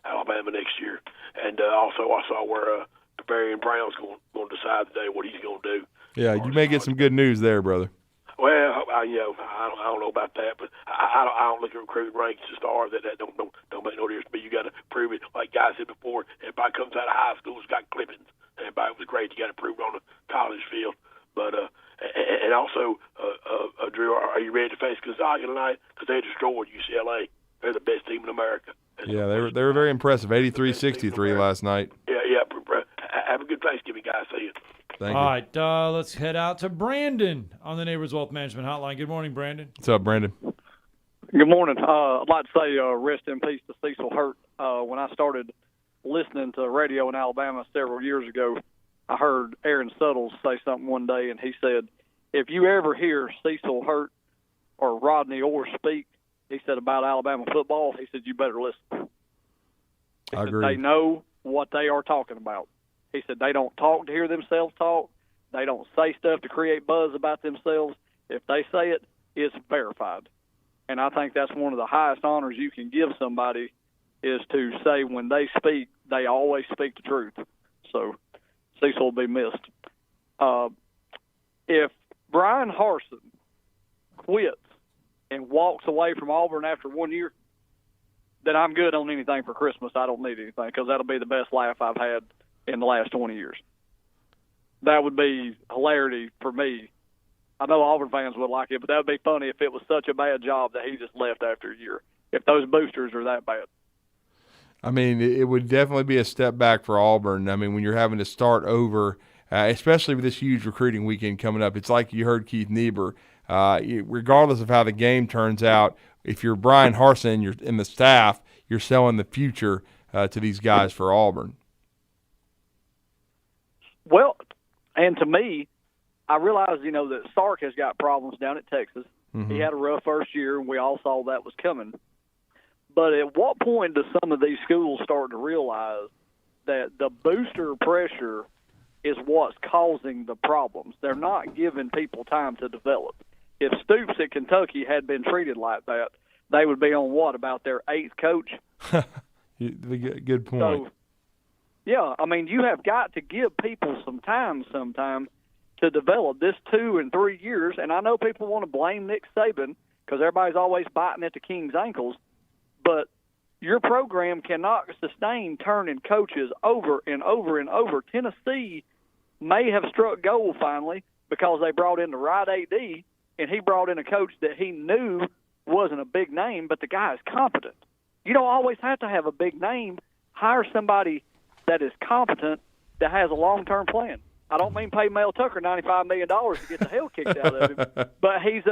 S23: Alabama next year. And also, I saw where Bavarian Brown's going to decide today what he's going to do.
S3: Yeah, you may get some good news there, brother.
S23: Well, I don't know about that, but I don't look at recruiting ranks to stars. That don't make no difference. But you got to prove it. Like guys said before, everybody comes out of high school has got clippings. Everybody was great. You got to prove it on the college field. But and also, Drew, are you ready to face Gonzaga tonight? Because they destroyed UCLA. They're the best team in America.
S3: Yeah, they were very impressive. 83-63 last night.
S23: Yeah. Have a good Thanksgiving, guys. See you.
S3: Thank you.
S1: All right, let's head out to Brandon on the Neighbors Wealth Management Hotline. Good morning, Brandon.
S3: What's up, Brandon?
S24: Good morning. I'd like to say rest in peace to Cecil Hurt. When I started listening to radio in Alabama several years ago, I heard Aaron Suttles say something one day, and he said, if you ever hear Cecil Hurt or Rodney Orr speak, he said, about Alabama football, he said, you better listen.
S3: I agree.
S24: They know what they are talking about. He said they don't talk to hear themselves talk. They don't say stuff to create buzz about themselves. If they say it, it's verified. And I think that's one of the highest honors you can give somebody is to say when they speak, they always speak the truth. So Cecil will be missed. If Brian Harsin quits and walks away from Auburn after 1 year, then I'm good on anything for Christmas. I don't need anything because that'll be the best laugh I've had in the last 20 years. That would be hilarity for me. I know Auburn fans would like it, but that would be funny if it was such a bad job that he just left after a year, if those boosters are that bad.
S3: I mean, it would definitely be a step back for Auburn. I mean, when you're having to start over, especially with this huge recruiting weekend coming up, it's like you heard Keith Niebuhr. Regardless of how the game turns out, if you're Brian Harsin you're in the staff, you're selling the future to these guys for Auburn.
S24: Well, and to me, I realize, that Sark has got problems down at Texas.
S3: Mm-hmm.
S24: He had a rough first year, and we all saw that was coming. But at what point do some of these schools start to realize that the booster pressure is what's causing the problems? They're not giving people time to develop. If Stoops at Kentucky had been treated like that, they would be on about their 8th coach?
S3: Good point.
S24: So, yeah, I mean, you have got to give people some time sometime to develop. This 2 and 3 years, and I know people want to blame Nick Saban because everybody's always biting at the king's ankles, but your program cannot sustain turning coaches over and over and over. Tennessee may have struck gold finally because they brought in the right AD, and he brought in a coach that he knew wasn't a big name, but the guy is competent. You don't always have to have a big name. Hire somebody that is competent, that has a long-term plan. I don't mean pay Mel Tucker $95 million to get the hell kicked out of him, but he's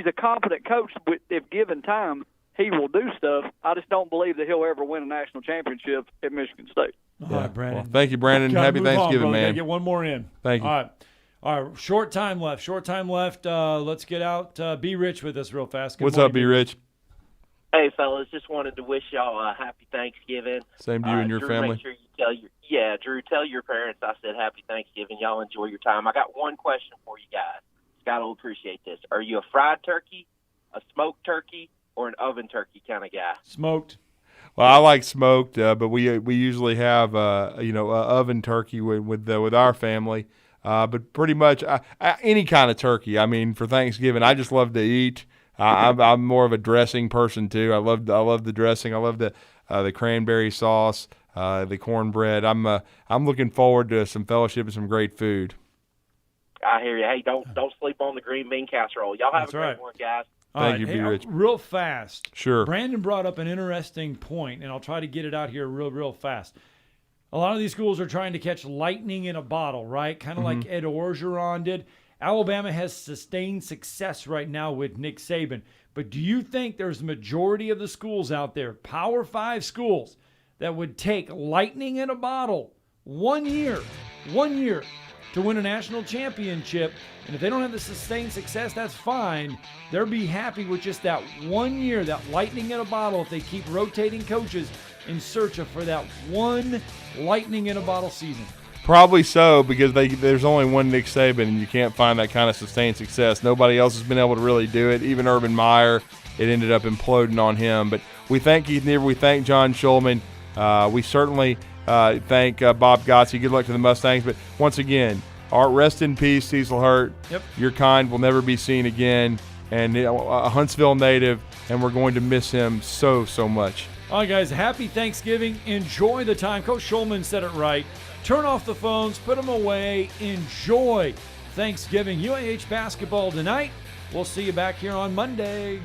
S24: a competent coach. If given time, he will do stuff. I just don't believe that he'll ever win a national championship at Michigan State.
S1: All right, Brandon.
S3: Well, thank you, Brandon. Happy Thanksgiving, man.
S1: Get one more in.
S3: Thank you.
S1: All right. Short time left. Let's get out. Be Rich with us real fast.
S3: What's up, Be Rich?
S4: Hey, fellas. Just wanted to wish y'all a happy Thanksgiving.
S3: Same to you and your
S4: Drew,
S3: family.
S4: Make sure you Drew, tell your parents I said happy Thanksgiving. Y'all enjoy your time. I got one question for you guys. Scott will appreciate this. Are you a fried turkey, a smoked turkey, or an oven turkey kind of guy?
S1: Smoked.
S3: Well, I like smoked, but we usually have oven turkey with our family. But pretty much any kind of turkey. I mean, for Thanksgiving, I just love to eat. I'm more of a dressing person too. I love the dressing. I love the cranberry sauce, the cornbread. I'm looking forward to some fellowship and some great food.
S4: I hear you. Hey, don't sleep on the green bean casserole. Y'all have a great one, guys.
S3: Thank you, B. Rich.
S1: Real fast.
S3: Sure.
S1: Brandon brought up an interesting point, and I'll try to get it out here real fast. A lot of these schools are trying to catch lightning in a bottle, right? Kind of like Ed Orgeron did. Alabama has sustained success right now with Nick Saban. But do you think there's a majority of the schools out there, Power 5 schools, that would take lightning in a bottle 1 year to win a national championship? And if they don't have the sustained success, that's fine. They'll be happy with just that 1 year, that lightning in a bottle, if they keep rotating coaches in search of for that one lightning in a bottle season.
S3: Probably so, because there's only one Nick Saban, and you can't find that kind of sustained success. Nobody else has been able to really do it. Even Urban Meyer, it ended up imploding on him. But we thank Keith Niebuhr. We thank John Schulman. We certainly thank Bob Gotze. Good luck to the Mustangs. But once again, rest in peace, Cecil Hurt.
S1: Yep.
S3: Your kind will never be seen again. And a Huntsville native, and we're going to miss him so much.
S1: All right, guys, happy Thanksgiving. Enjoy the time. Coach Schulman said it right. Turn off the phones, put them away, enjoy Thanksgiving. UAH basketball tonight. We'll see you back here on Monday.